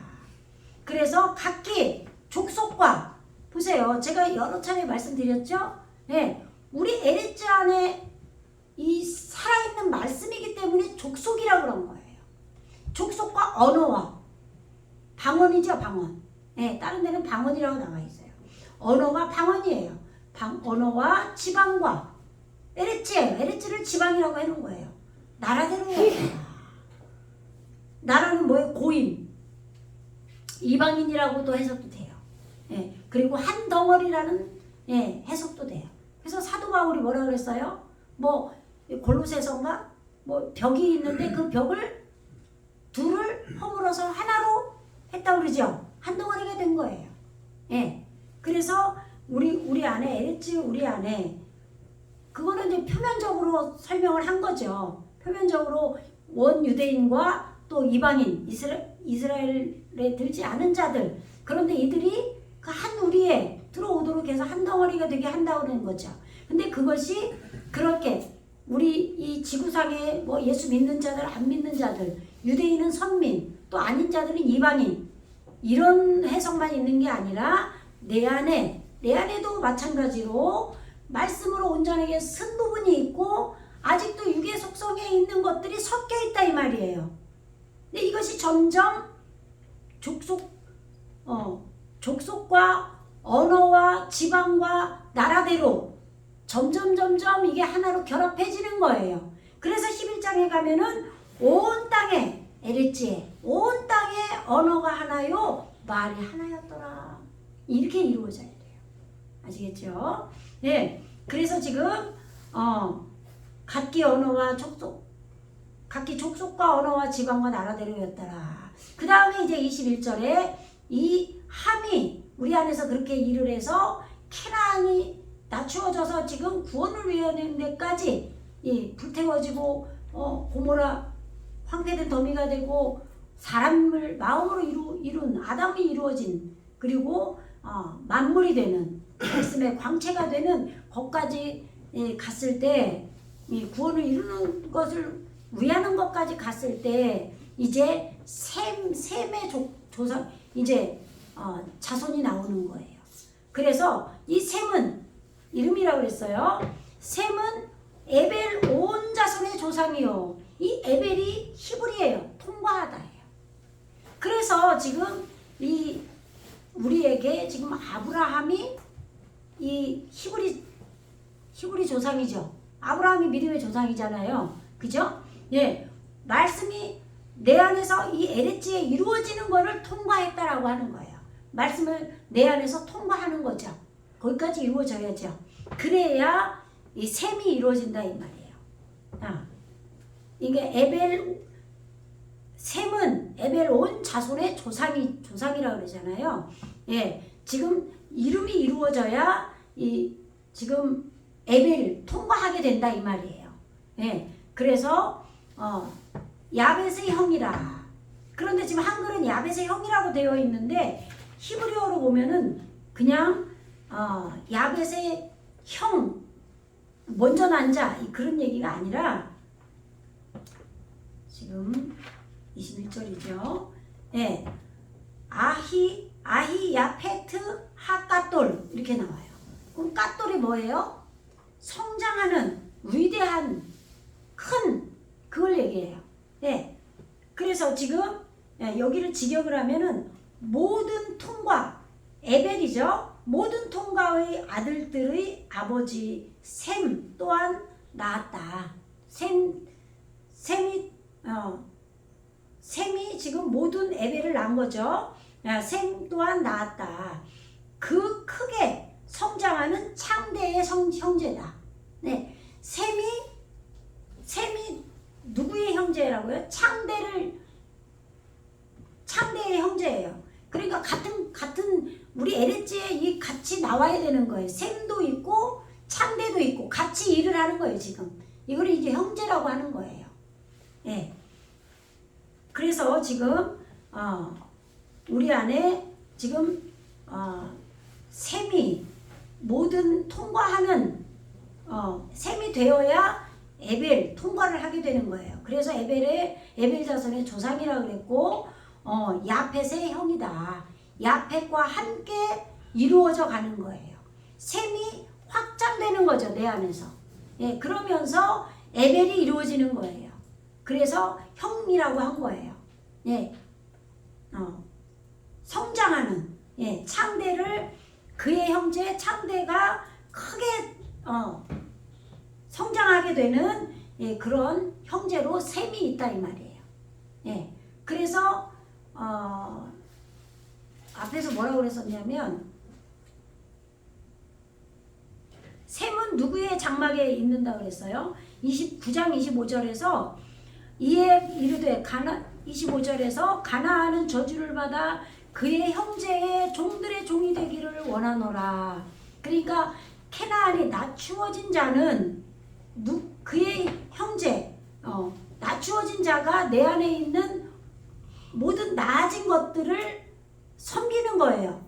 그래서 각기 족속과 보세요. 제가 여러 차례 말씀드렸죠. 네, 우리 에레츠 안에 이 살아있는 말씀이기 때문에 족속이라고 그런 거예요. 족속과 언어와 방언이죠, 방언. 네, 다른 데는 방언이라고 나와 있어요. 언어가 방언이에요. 언어와 지방과 에레츠예요. 에레츠를 지방이라고 해놓은 거예요. 나라대로 나라는 뭐예요? 고임, 이방인이라고도 해석도 돼요. 예, 그리고 한 덩어리라는 해석도 돼요. 그래서 사도 바울이 뭐라 그랬어요? 뭐 골로새서인가 뭐 벽이 있는데 그 벽을 둘을 허물어서 하나로 했다 그러죠. 한 덩어리가 된 거예요. 예, 그래서 우리 안에 에레츠 우리 안에 그거는 이제 표면적으로 설명을 한 거죠. 표면적으로 원 유대인과 또 이방인 이스라엘에 들지 않은 자들, 그런데 이들이 그 한 우리에 들어오도록 해서 한 덩어리가 되게 한다는 거죠. 근데 그것이 그렇게 우리 이 지구상에 뭐 예수 믿는 자들 안 믿는 자들, 유대인은 선민, 또 아닌 자들은 이방인, 이런 해석만 있는 게 아니라 내 안에도 마찬가지로 말씀으로 온전하게 쓴 부분이 있고 아직도 육의 속성에 있는 것들이 섞여 있다 이 말이에요. 근데 이것이 점점 족속과 언어와 지방과 나라대로 점점 이게 하나로 결합해지는 거예요. 그래서 11장에 가면은 온 땅에 에레츠에 온 땅에 언어가 하나요 말이 하나였더라. 이렇게 이루어져야 돼요. 아시겠죠? 네. 그래서 지금 각기 언어와 각기 족속과 언어와 지방과 나라대로였더라. 그 다음에 이제 21절에 이 함이 우리 안에서 그렇게 일을 해서 캐나안이 낮추어져서 지금 구원을 위하는 데까지 불태워지고 고모라 황폐된 더미가 되고 사람을 마음으로 이룬 아담이 이루어진, 그리고 만물이 되는 말씀의 광채가 되는 것까지 갔을 때, 구원을 이루는 것을 위하는 것까지 갔을 때 이제 셈의 조상 이제 자손이 나오는 거예요. 그래서 이 셈은 이름이라고 그랬어요. 셈은 에벨 온 자손의 조상이요. 이 에벨이 히브리예요. 통과하다예요. 그래서 지금 이 우리에게 지금 아브라함이 이 히브리 조상이죠. 아브라함이 믿음의 조상이잖아요. 그죠? 예. 말씀이 내 안에서 이 에레츠에 이루어지는 것을 통과했다라고 하는 거예요. 말씀을 내 안에서 통과하는 거죠. 거기까지 이루어져야죠. 그래야 이 셈이 이루어진다 이 말이에요. 이게 셈은 에벨 온 자손의 조상이라고 그러잖아요. 예, 지금 이름이 이루어져야 지금 에벨을 통과하게 된다 이 말이에요. 예, 그래서 야벳의 형이라. 그런데 지금 한글은 야벳의 형이라고 되어 있는데 히브리어로 보면은 그냥 야벳의 형 먼저 난 자 그런 얘기가 아니라 지금 21절이죠. 예, 아히 야페트 하까돌 이렇게 나와요. 그럼 까돌이 뭐예요? 성장하는 위대한 큰 그걸 얘기해요. 예, 그래서 지금 여기를 직역을 하면은 모든 통과 에벨이죠. 모든 통과의 아들들의 아버지 셈 또한 낳았다. 셈이 지금 모든 에벨을 낳은 거죠. 셈 또한 낳았다. 그 크게 성장하는 창대의 형제다. 네, 셈이 누구의 형제라고요? 창대의 형제예요. 그러니까 같은 우리 에레츠에 같이 나와야 되는 거예요. 셈도 있고 창대도 있고 같이 일을 하는 거예요. 지금 이걸 이제 형제라고 하는 거예요. 예. 그래서 지금 우리 안에 지금 셈이 모든 통과하는 셈이 되어야 에벨 통과를 하게 되는 거예요. 그래서 에벨 자손의 조상이라고 그랬고 야펫의 형이다. 야펫과 함께 이루어져 가는 거예요. 셈이 확장되는 거죠, 내 안에서. 예, 그러면서 에벨이 이루어지는 거예요. 그래서 형이라고 한 거예요. 예, 성장하는, 예, 창대를 그의 형제 창대가 크게 성장하게 되는, 예, 그런 형제로 셈이 있다 이 말이에요. 예, 그래서 앞에서 뭐라고 그랬었냐면 셈은 누구의 장막에 있는다 그랬어요? 29장 25절에서 이에 이르되 25절에서 가나안은 저주를 받아 그의 형제의 종들의 종이 되기를 원하노라. 그러니까 캐나안이 낮추어진 자는 그의 형제, 낮추어진 자가 내 안에 있는 모든 낮은 것들을 섬기는 거예요.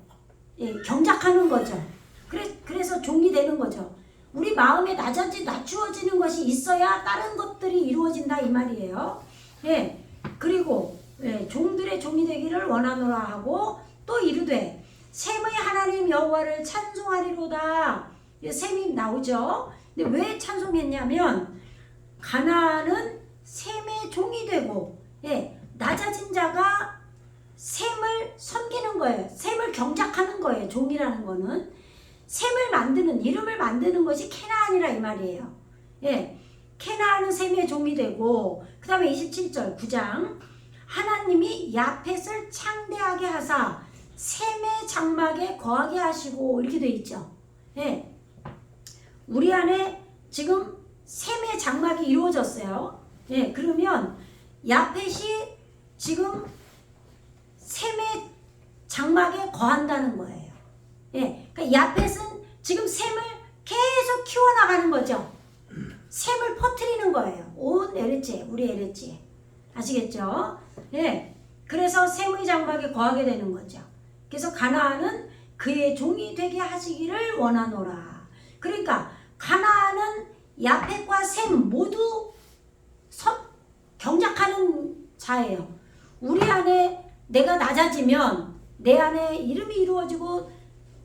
예, 경작하는 거죠. 그래서 종이 되는 거죠. 우리 마음에 낮추어지는 것이 있어야 다른 것들이 이루어진다 이 말이에요. 예, 그리고 예, 종들의 종이 되기를 원하노라 하고 또 이르되 셈의 하나님 여호와를 찬송하리로다. 셈이 나오죠. 근데 왜 찬송했냐면 가나안은 셈의 종이 되고, 예, 낮아진 자가 셈을 섬기는 거예요. 셈을 경작하는 거예요. 종이라는 거는 셈을 만드는, 이름을 만드는 것이 캐나안이라 이 말이에요. 예, 캐나안은 셈의 종이 되고, 그 다음에 27절 9장 하나님이 야펫을 창대하게 하사 셈의 장막에 거하게 하시고, 이렇게 돼 있죠. 예, 우리 안에 지금 셈의 장막이 이루어졌어요. 예, 그러면 야펫이 지금 셈의 장막에 거한다는 거예요. 예, 그러니까 야펫은 지금 셈을 계속 키워나가는 거죠. 셈을 퍼뜨리는 거예요. 온 에르츠에, 우리 에르츠에. 아시겠죠? 예, 그래서 셈의 장막에 거하게 되는 거죠. 그래서 가나안은 그의 종이 되게 하시기를 원하노라. 그러니까 가나안은 야펫과 셈 모두 경작하는 자예요. 우리 안에 내가 낮아지면 내 안에 이름이 이루어지고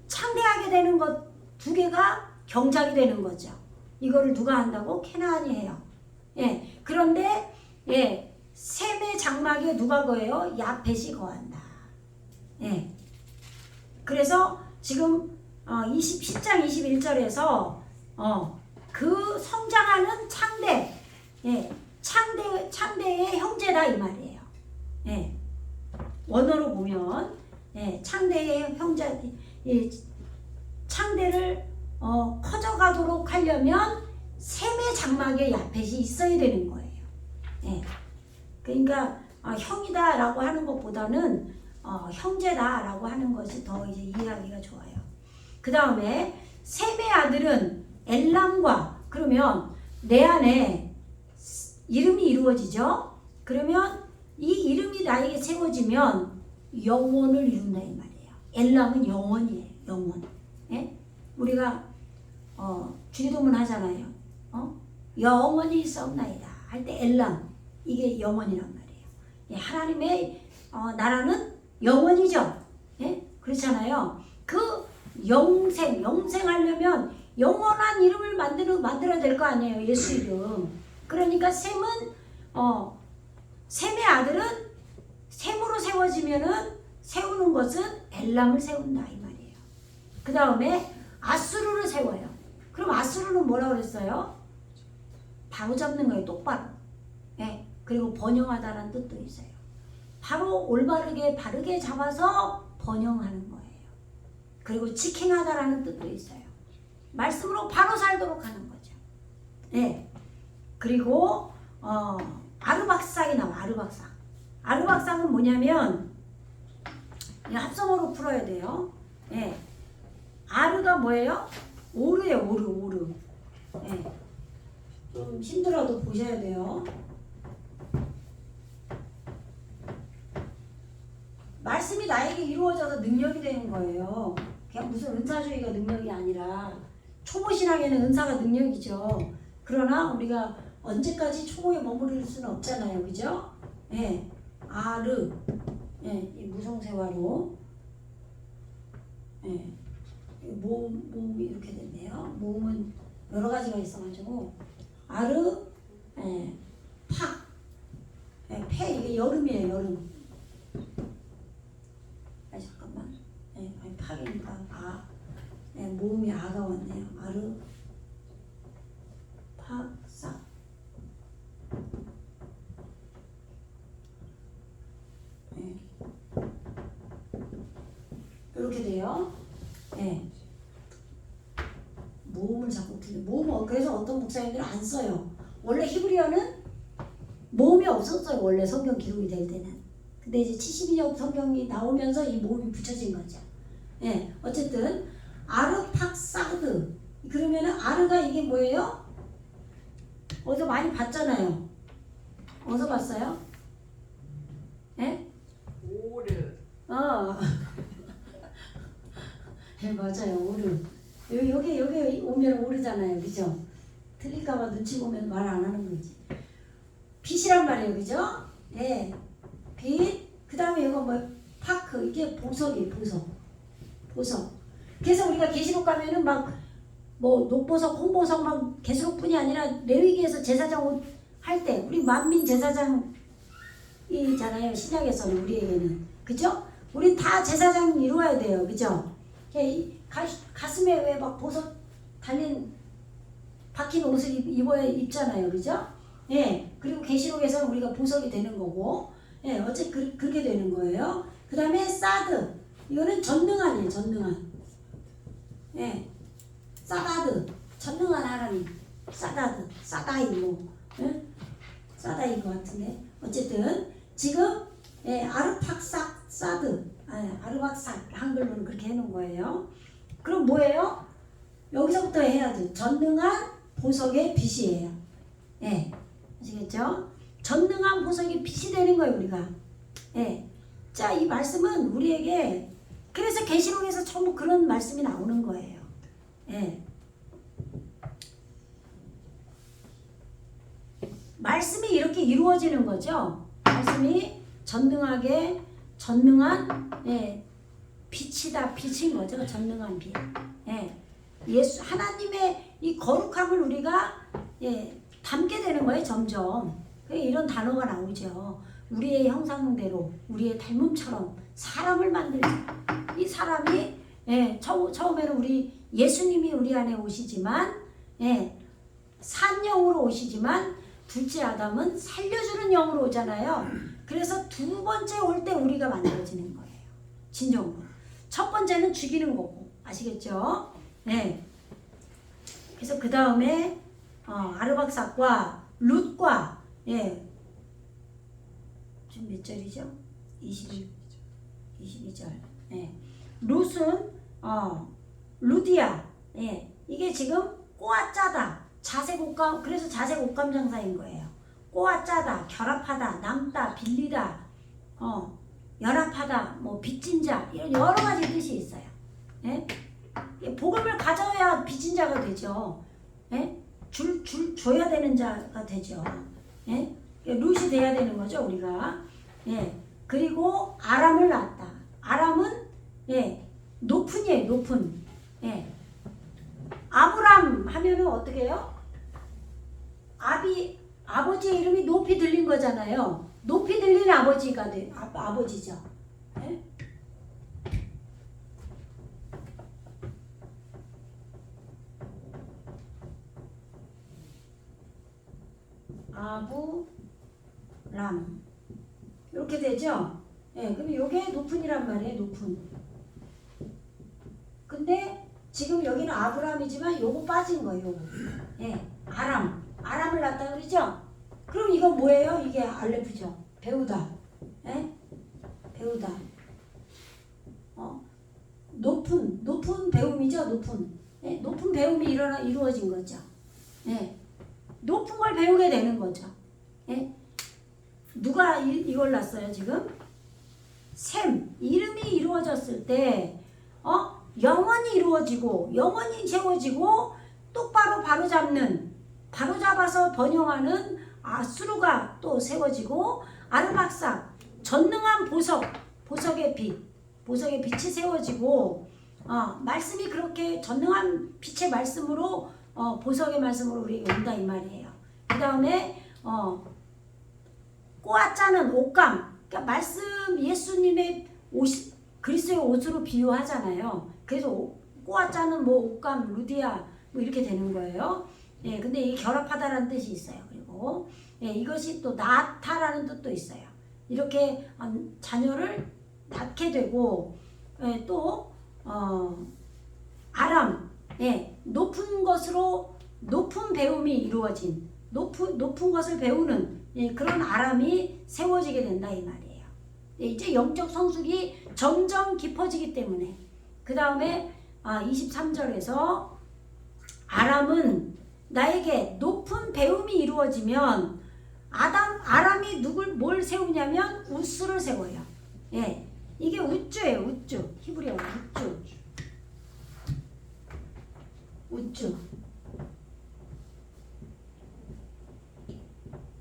창대하게 되는 것 두 개가 경작이 되는 거죠. 이거를 누가 한다고? 캐나안이 해요. 예, 그런데 예, 셈의 장막에 누가 거해요? 야펫이 거한다. 예, 그래서 지금 10장 21절에서 그 성장하는 창대, 예, 창대의 형제다 이 말이에요. 예, 원어로 보면 예, 창대의 형제, 예, 창대를 커져가도록 하려면 셈의 장막에 야펫이 있어야 되는 거예요. 예, 그러니까 형이다라고 하는 것보다는 형제다라고 하는 것이 더 이제 이해하기가 좋아요. 그 다음에 셈의 아들은 엘람과, 그러면 내 안에 이름이 이루어지죠. 그러면 이 이름이 나에게 세워지면 영원을 이룬다 이 말이에요. 엘람은 영원이에요. 영원. 예? 우리가 주기도문 하잖아요. 영원히 있사옵나이다 할 때 엘람, 이게 영원이란 말이에요. 예, 하나님의 나라는 영원이죠. 예? 그렇잖아요. 그 영생하려면 영원한 이름을 만들어야 될 거 아니에요. 예수 이름. 그러니까 셈은 셈의 아들은 셈으로 세우는 것은 엘람을 세운다 이 말이에요. 그 다음에 아수르를 세워요. 그럼 아수르는 뭐라고 그랬어요? 바로잡는 거예요. 똑바로. 예. 그리고 번영하다라는 뜻도 있어요. 바로 올바르게 바르게 잡아서 번영하는 거예요. 그리고 직행하다라는 뜻도 있어요. 말씀으로 바로 살도록 하는 거죠. 예. 그리고 아르박삭이 나와. 아르박삭은 뭐냐면 합성어로 풀어야 돼요. 예. 아르가 뭐예요? 오르예요. 오르. 예. 좀 힘들어도 보셔야 돼요. 말씀이 나에게 이루어져서 능력이 되는 거예요. 그냥 무슨 은사주의가 능력이 아니라, 초보신앙에는 은사가 능력이죠. 그러나 우리가 언제까지 초보에 머무를 수는 없잖아요. 그죠? 예. 아르. 예. 이 무성세화로. 예. 모음이 이렇게 됐네요. 모음은 여러 가지가 있어가지고 아르, 예, 팍, 예, 폐 이게 여름이에요. 여름. 아 잠깐만. 예, 아니 팍이니까 아, 예, 모음이 아가 왔네요. 아르, 팍, 싹. 예. 이렇게 돼요. 예. 모음을 자꾸 모음 그래서 어떤 목사님들은 안 써요. 원래 히브리어는 모음이 없었어요. 원래 성경 기록이 될 때는. 근데 이제 72년 성경이 나오면서 이 모음이 붙여진 거죠. 예. 어쨌든 아르팍사드 그러면은 아르가 이게 뭐예요? 어디서 많이 봤잖아요. 어디서 봤어요? 예? 오르. 네, 맞아요. 오르. 여기 오면 오르잖아요. 그죠? 틀릴까봐 눈치 보면 말 안 하는 거지. 빛이란 말이에요. 그죠? 네. 빛. 그 다음에 이거 뭐, 파크. 이게 보석이에요. 보석. 그래서 우리가 계시록 가면은 막, 뭐, 녹보석, 홍보석 막 계시록뿐이 아니라 레위기에서 제사장 옷 할 때, 우리 만민 제사장이잖아요. 신약에서는 우리에게는. 그죠? 우린 다 제사장 이루어야 돼요. 그죠? 가슴에 왜 막 보석 달린 박힌 옷을 입잖아요. 그죠? 예. 그리고 계시록에서는 우리가 보석이 되는 거고, 예. 그렇게 되는 거예요. 그 다음에 사드. 이거는 전능한이에요. 전능한. 예. 사다드. 전능한 하나님. 사다이 뭐. 예? 사다인 것 같은데. 어쨌든, 지금, 예. 아르팍사드. 아르박삭 한글로는 그렇게 해놓은 거예요. 그럼 뭐예요? 여기서부터 해야 돼. 전능한 보석의 빛이에요. 예, 아시겠죠? 전능한 보석의 빛이 되는 거예요, 우리가. 예. 자, 이 말씀은 우리에게 그래서 계시록에서 전부 그런 말씀이 나오는 거예요. 예. 말씀이 이렇게 이루어지는 거죠. 말씀이 전능한 예, 빛이다. 빛인 거죠. 전능한 빛. 예. 예수 하나님의 이 거룩함을 우리가 예, 담게 되는 거예요. 점점. 이런 단어가 나오죠. 우리의 형상대로 우리의 닮음처럼 사람을 만들죠. 이 사람이 예, 처음에는 우리 예수님이 우리 안에 오시지만 예, 산 영으로 오시지만 둘째 아담은 살려주는 영으로 오잖아요. 그래서 두 번째 올 때 우리가 만들어지는 거예요. 진정으로. 첫 번째는 죽이는 거고. 아시겠죠? 네. 그래서 그 다음에 아르박삭과 룻과 예. 지금 몇 절이죠? 22절. 예. 룻은 루디아. 예. 이게 지금 꼬아 짜다. 자색옥감. 그래서 자색옥감 장사인 거예요. 꼬아 짜다, 결합하다, 남다, 빌리다, 연합하다, 뭐 빚진 자 이런 여러 가지 뜻이 있어요. 예? 복음을 가져야 빚진 자가 되죠. 예? 줘야 되는 자가 되죠. 예? 룻이 돼야 되는 거죠, 우리가. 예. 그리고 아람을 낳았다. 아람은 예, 높은이에요, 높은. 예. 아브람 하면은 어떻게 해요? 아버지의 이름이 높이 들린 거잖아요. 높이 들린 아버지가 아버지죠. 네? 아부람 이렇게 되죠. 예, 그럼 이게 높은이란 말이에요. 높은. 근데 지금 여기는 아브람이지만 요거 빠진 거예요. 요거. 예, 아람을 낳았다 그러죠? 그럼 이거 뭐예요? 이게 알레프죠. 배우다. 예? 배우다. 높은 배움이죠. 높은. 예? 높은 배움이 이루어진 거죠. 예? 높은 걸 배우게 되는 거죠. 예? 누가 이걸 낳았어요 지금? 셈. 이름이 이루어졌을 때 영원히 이루어지고 영원히 채워지고 똑바로 바로잡아서 번영하는 수루가 또 세워지고 아르박삭 전능한 보석의 빛이 세워지고 말씀이 그렇게 전능한 빛의 말씀으로 보석의 말씀으로 우리에게 온다 이 말이에요. 그 다음에 꼬아짜는 옷감, 그러니까 말씀 예수님의 옷, 그리스도의 옷으로 비유하잖아요. 그래서 꼬아짜는 뭐 옷감, 루디아 뭐 이렇게 되는 거예요. 예, 근데 이 결합하다라는 뜻이 있어요. 그리고 예, 이것이 또 낳다라는 뜻도 있어요. 이렇게 자녀를 낳게 되고 예, 또 아람, 예, 높은 것으로 높은 배움이 이루어진 높은 것을 배우는 예, 그런 아람이 세워지게 된다 이 말이에요. 예, 이제 영적 성숙이 점점 깊어지기 때문에 그 다음에 23절에서 아람은 나에게 높은 배움이 이루어지면 아람이 뭘 세우냐면 우스를 세워요. 예, 이게 우쭈예요. 우쭈. 히브리어로 우쭈.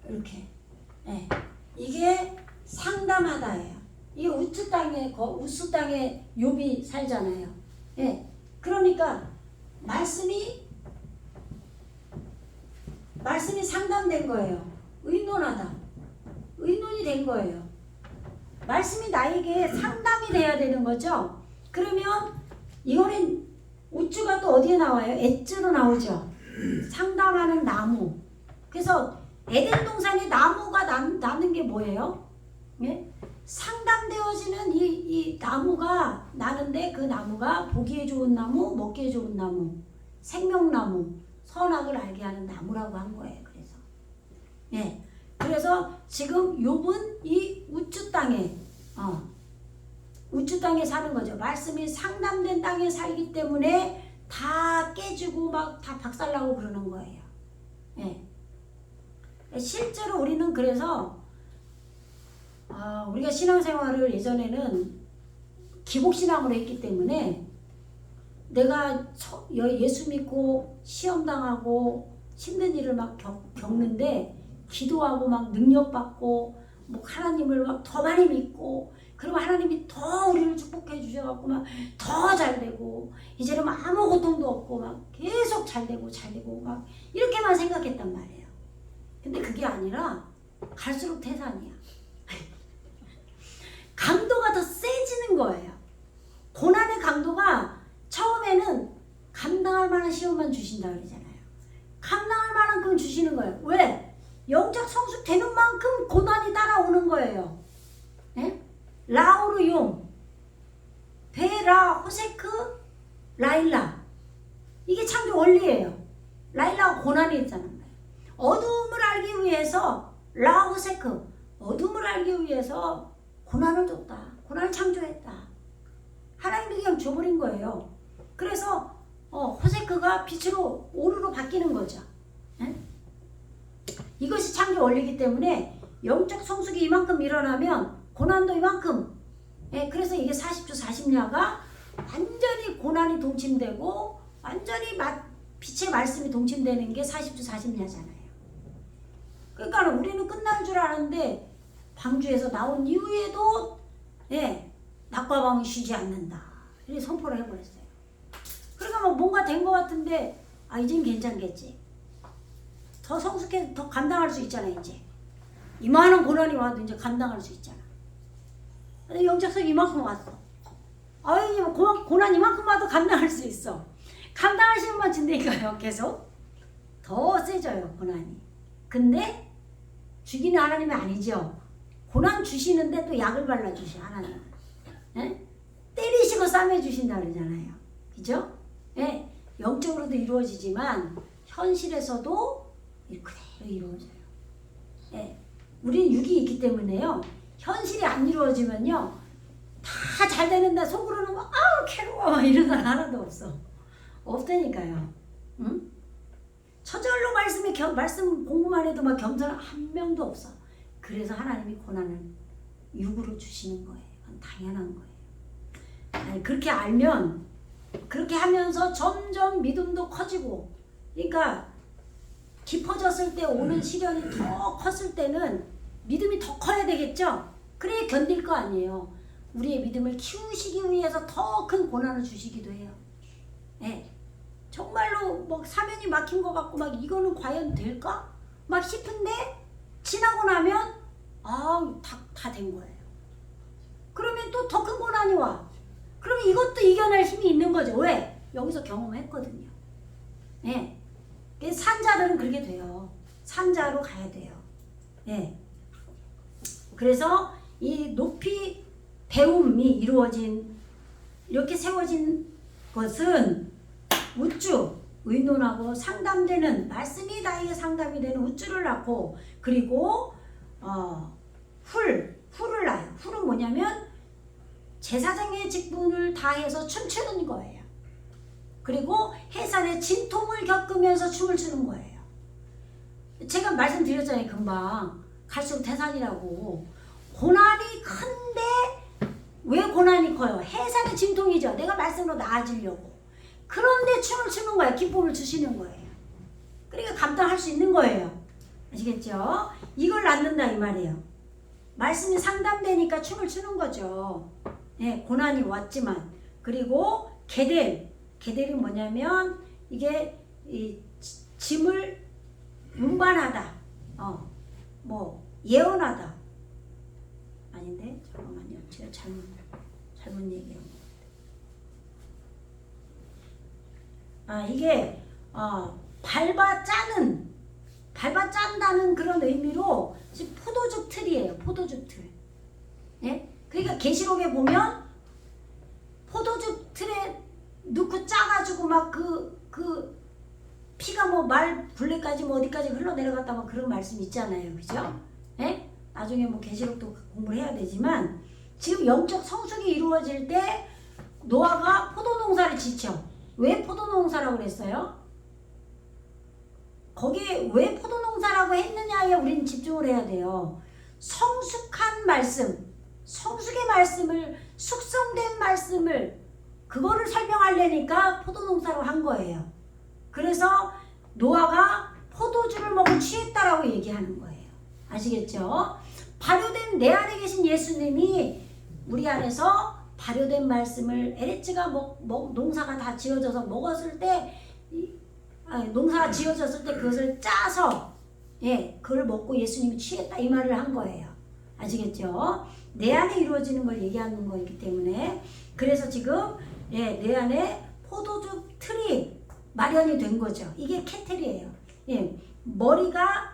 이렇게. 예, 이게 상담하다예요. 이게 우쭈 땅에 우스 땅에 욥이 살잖아요. 예, 그러니까 말씀이 상담된 거예요. 의논이 된 거예요. 말씀이 나에게 상담이 돼야 되는 거죠. 그러면 이거는 우쭈가 또 어디에 나와요? 엣즈로 나오죠. 상담하는 나무. 그래서 에덴 동산에 나무가 나는 게 뭐예요? 예? 상담되어지는 이 나무가 나는데 그 나무가 보기에 좋은 나무, 먹기에 좋은 나무, 생명나무, 선악을 알게 하는 나무라고 한 거예요. 그래서 예, 그래서 지금 욥은 이 우쭈 땅에 사는 거죠. 말씀이 상담된 땅에 살기 때문에 다 깨지고 막 다 박살나고 그러는 거예요. 예. 실제로 우리는 그래서 우리가 신앙생활을 예전에는 기복신앙으로 했기 때문에 내가 예수 믿고 시험당하고 힘든 일을 막 겪는데 기도하고 막 능력받고 뭐 하나님을 막 더 많이 믿고 그리고 하나님이 더 우리를 축복해 주셔갖고 막 더 잘되고 이제는 막 아무 고통도 없고 막 계속 잘되고 막 이렇게만 생각했단 말이에요. 근데 그게 아니라 갈수록 태산이야. 강도가 더 세지는 거예요. 고난의 강도가 처음에는 감당할 만한 시험만 주신다 그러잖아요. 감당할 만한큼 주시는 거예요. 왜? 영적 성숙 되는 만큼 고난이 따라오는 거예요. 예? 라우르 용, 베라, 호세크, 라일라. 이게 창조 원리예요. 라일라가 고난이 있잖아요. 어둠을 알기 위해서 라호세크, 어둠을 알기 위해서 고난을 줬다. 고난을 창조했다. 하나님이 그냥 줘버린 거예요. 그래서 호세크가 빛으로 오르로 바뀌는 거죠. 예? 이것이 창조 원리이기 때문에 영적 성숙이 이만큼 일어나면 고난도 이만큼. 예? 그래서 이게 40주 40야가 완전히 고난이 동침되고 완전히 빛의 말씀이 동침되는 게 40주 40야잖아요. 그러니까 우리는 끝날 줄 아는데 방주에서 나온 이후에도 예, 낮과 밤이 쉬지 않는다. 이렇게 선포를 해버렸어요. 그러니까 뭐 뭔가 된 것 같은데 이젠 괜찮겠지. 더 성숙해서 더 감당할 수 있잖아. 이제 이만한 고난이 와도 이제 감당할 수 있잖아. 영적성 이만큼 왔어. 고난 이만큼 와도 감당할 수 있어. 감당하시는 분 준다니까요. 계속 더 세져요 고난이. 근데 죽이는 하나님이 아니죠. 고난 주시는데 또 약을 발라주셔 하나님은. 예? 때리시고 싸매주신다 그러잖아요. 그죠? 예? 영적으로도 이루어지지만 현실에서도 그대로 이루어져요. 예? 우리는 육이 있기 때문에요. 현실이 안 이루어지면요. 다 잘 되는데 속으로는 막 괴로워 막 이런 사람 하나도 없어. 없다니까요. 응? 저절로 말씀 공부만 해도 막 겸손한 한 명도 없어. 그래서 하나님이 고난을 육으로 주시는 거예요. 당연한 거예요. 아니, 그렇게 알면 그렇게 하면서 점점 믿음도 커지고 그러니까 깊어졌을 때 오는 시련이 더 컸을 때는 믿음이 더 커야 되겠죠? 그래야 견딜 거 아니에요. 우리의 믿음을 키우시기 위해서 더 큰 고난을 주시기도 해요. 예. 정말로 뭐 사면이 막힌 것 같고 막 이거는 과연 될까? 막 싶은데 지나고 나면 다 된 거예요. 그러면 또 더 큰 고난이 와. 그러면 이것도 이겨낼 힘이 있는 거죠. 왜? 여기서 경험했거든요. 예. 산자들은 그렇게 돼요. 산자로 가야 돼요. 예. 그래서 이 높이 배움이 이루어진 이렇게 세워진 것은 우주 의논하고 상담되는 말씀이 나에게 상담이 되는 우주를 낳고 그리고 훌을 낳아요. 훌은 뭐냐면 제사장의 직분을 다해서 춤추는 거예요. 그리고 해산의 진통을 겪으면서 춤을 추는 거예요. 제가 말씀드렸잖아요. 금방 갈수록 태산이라고. 고난이 큰데 왜 고난이 커요? 해산의 진통이죠. 내가 말씀으로 나아지려고. 그런데 춤을 추는 거예요. 기쁨을 주시는 거예요. 그러니까 감당할 수 있는 거예요. 아시겠죠? 이걸 낳는다 이 말이에요. 말씀이 상담되니까 춤을 추는 거죠. 네, 고난이 왔지만. 그리고 게델이 뭐냐면 이게 이 짐을 운반하다. 뭐 예언하다. 아닌데 잠깐만요. 제가 잘못 얘기한 것 같아요. 이게 밟아 짠다는 그런 의미로 지금 포도즙 틀이에요. 포도즙 틀. 예? 그러니까 계시록에 보면 포도즙 틀에 넣고 짜가지고 막 그 피가 뭐 말 굴레까지 뭐 어디까지 흘러내려갔다 막 그런 말씀 있잖아요. 그죠? 예? 나중에 뭐 계시록도 공부를 해야 되지만 지금 영적 성숙이 이루어질 때 노아가 포도농사를 지쳐. 왜 포도농사라고 그랬어요? 거기에 왜 포도농사라고 했느냐에 우리는 집중을 해야 돼요. 성숙한 말씀, 성숙의 말씀을, 숙성된 말씀을 그거를 설명하려니까 포도농사로 한 거예요. 그래서 노아가 포도주를 먹고 취했다라고 얘기하는 거예요. 아시겠죠? 발효된 내 안에 계신 예수님이 우리 안에서 발효된 말씀을 에레츠가 농사가 다 지어져서 먹었을 때 농사가 지어졌을 때 그것을 짜서 그걸 먹고 예수님이 취했다 이 말을 한 거예요. 아시겠죠? 내 안에 이루어지는 걸 얘기하는 거기 때문에 그래서 지금 내 안에 포도즙 틀이 마련이 된 거죠. 이게 케텔이에요. 머리가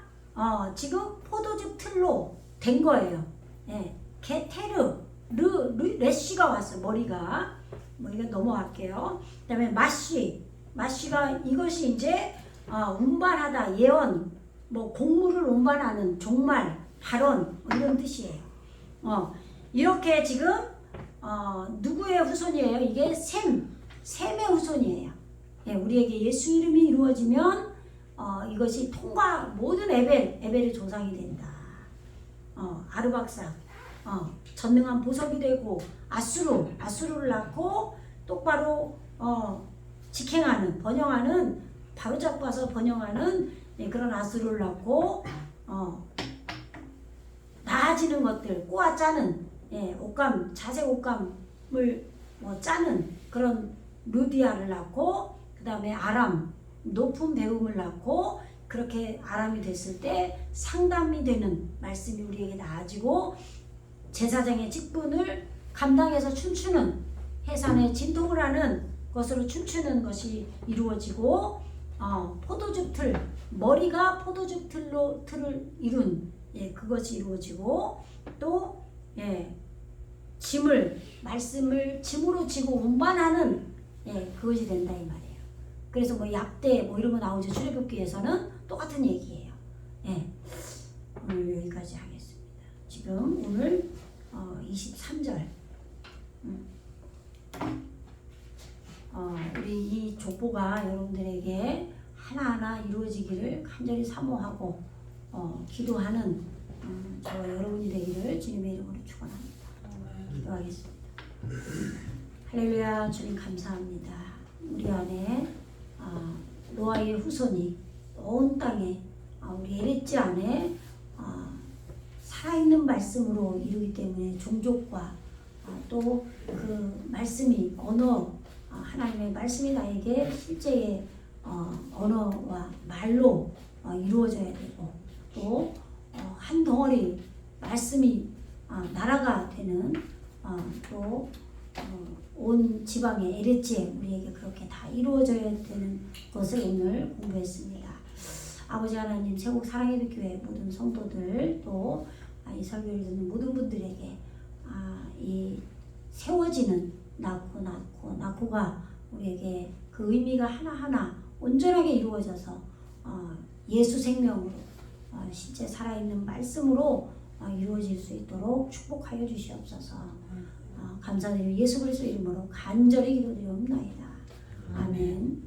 지금 포도즙 틀로 된 거예요. 케테르 레쉬가 왔어요. 머리가 넘어갈게요. 그 다음에 마쉬가 이것이 이제 운반하다 예언 뭐 공물을 운반하는 종말 발언 이런 뜻이에요. 이렇게 지금 누구의 후손이에요? 이게 셈의 후손이에요. 우리에게 예수 이름이 이루어지면 이것이 모든 에벨의 조상이 된다. 아르박삭 전능한 보석이 되고 아수르를 낳고 똑바로 직행하는 번영하는 바로잡고 와서 번영하는 그런 아수르를 낳고 나아지는 것들 꼬아 짜는 옷감 자색 옷감을 짜는 그런 루디아를 낳고 그 다음에 아람 높은 배움을 낳고 그렇게 아람이 됐을 때 상담이 되는 말씀이 우리에게 나아지고 제사장의 직분을 감당해서 춤추는 해산의 진통을 하는 것으로 춤추는 것이 이루어지고 포도즙 틀 머리가 포도즙 틀을 이룬 그것이 이루어지고 또 말씀을 짐으로 지고 운반하는 그것이 된다 이 말이에요. 그래서 뭐 약대 뭐 이런 거 나오죠. 출애굽기에서는 똑같은 얘기예요. 오늘 여기까지 하겠습니다. 지금 오늘 23절 우리 이 족보가 여러분들에게 하나하나 이루어지기를 간절히 사모하고 기도하는 저와 여러분이 되기를 주님의 이름으로 축원합니다. 기도하겠습니다. 할렐루야. 주님 감사합니다. 우리 안에 노아의 후손이 온 땅에 우리 에레츠 안에 살아있는 말씀으로 이루기 때문에 종족과 또 그 말씀이 언어 하나님의 말씀이 나에게 실제의 언어와 말로 이루어져야 되고 또 한 덩어리 말씀이 나라가 되는 또 온 지방의 에레치에 우리에게 그렇게 다 이루어져야 되는 것을 오늘 공부했습니다. 아버지 하나님 제국 사랑의 교회 모든 성도들 또 이 설교를 듣는 모든 분들에게 이 세워지는 낳고가 우리에게 그 의미가 하나하나 온전하게 이루어져서 예수 생명으로 실제 살아있는 말씀으로 이루어질 수 있도록 축복하여 주시옵소서. 감사드리며 예수 그리스도 이름으로 간절히 기도드리옵나이다. 아멘.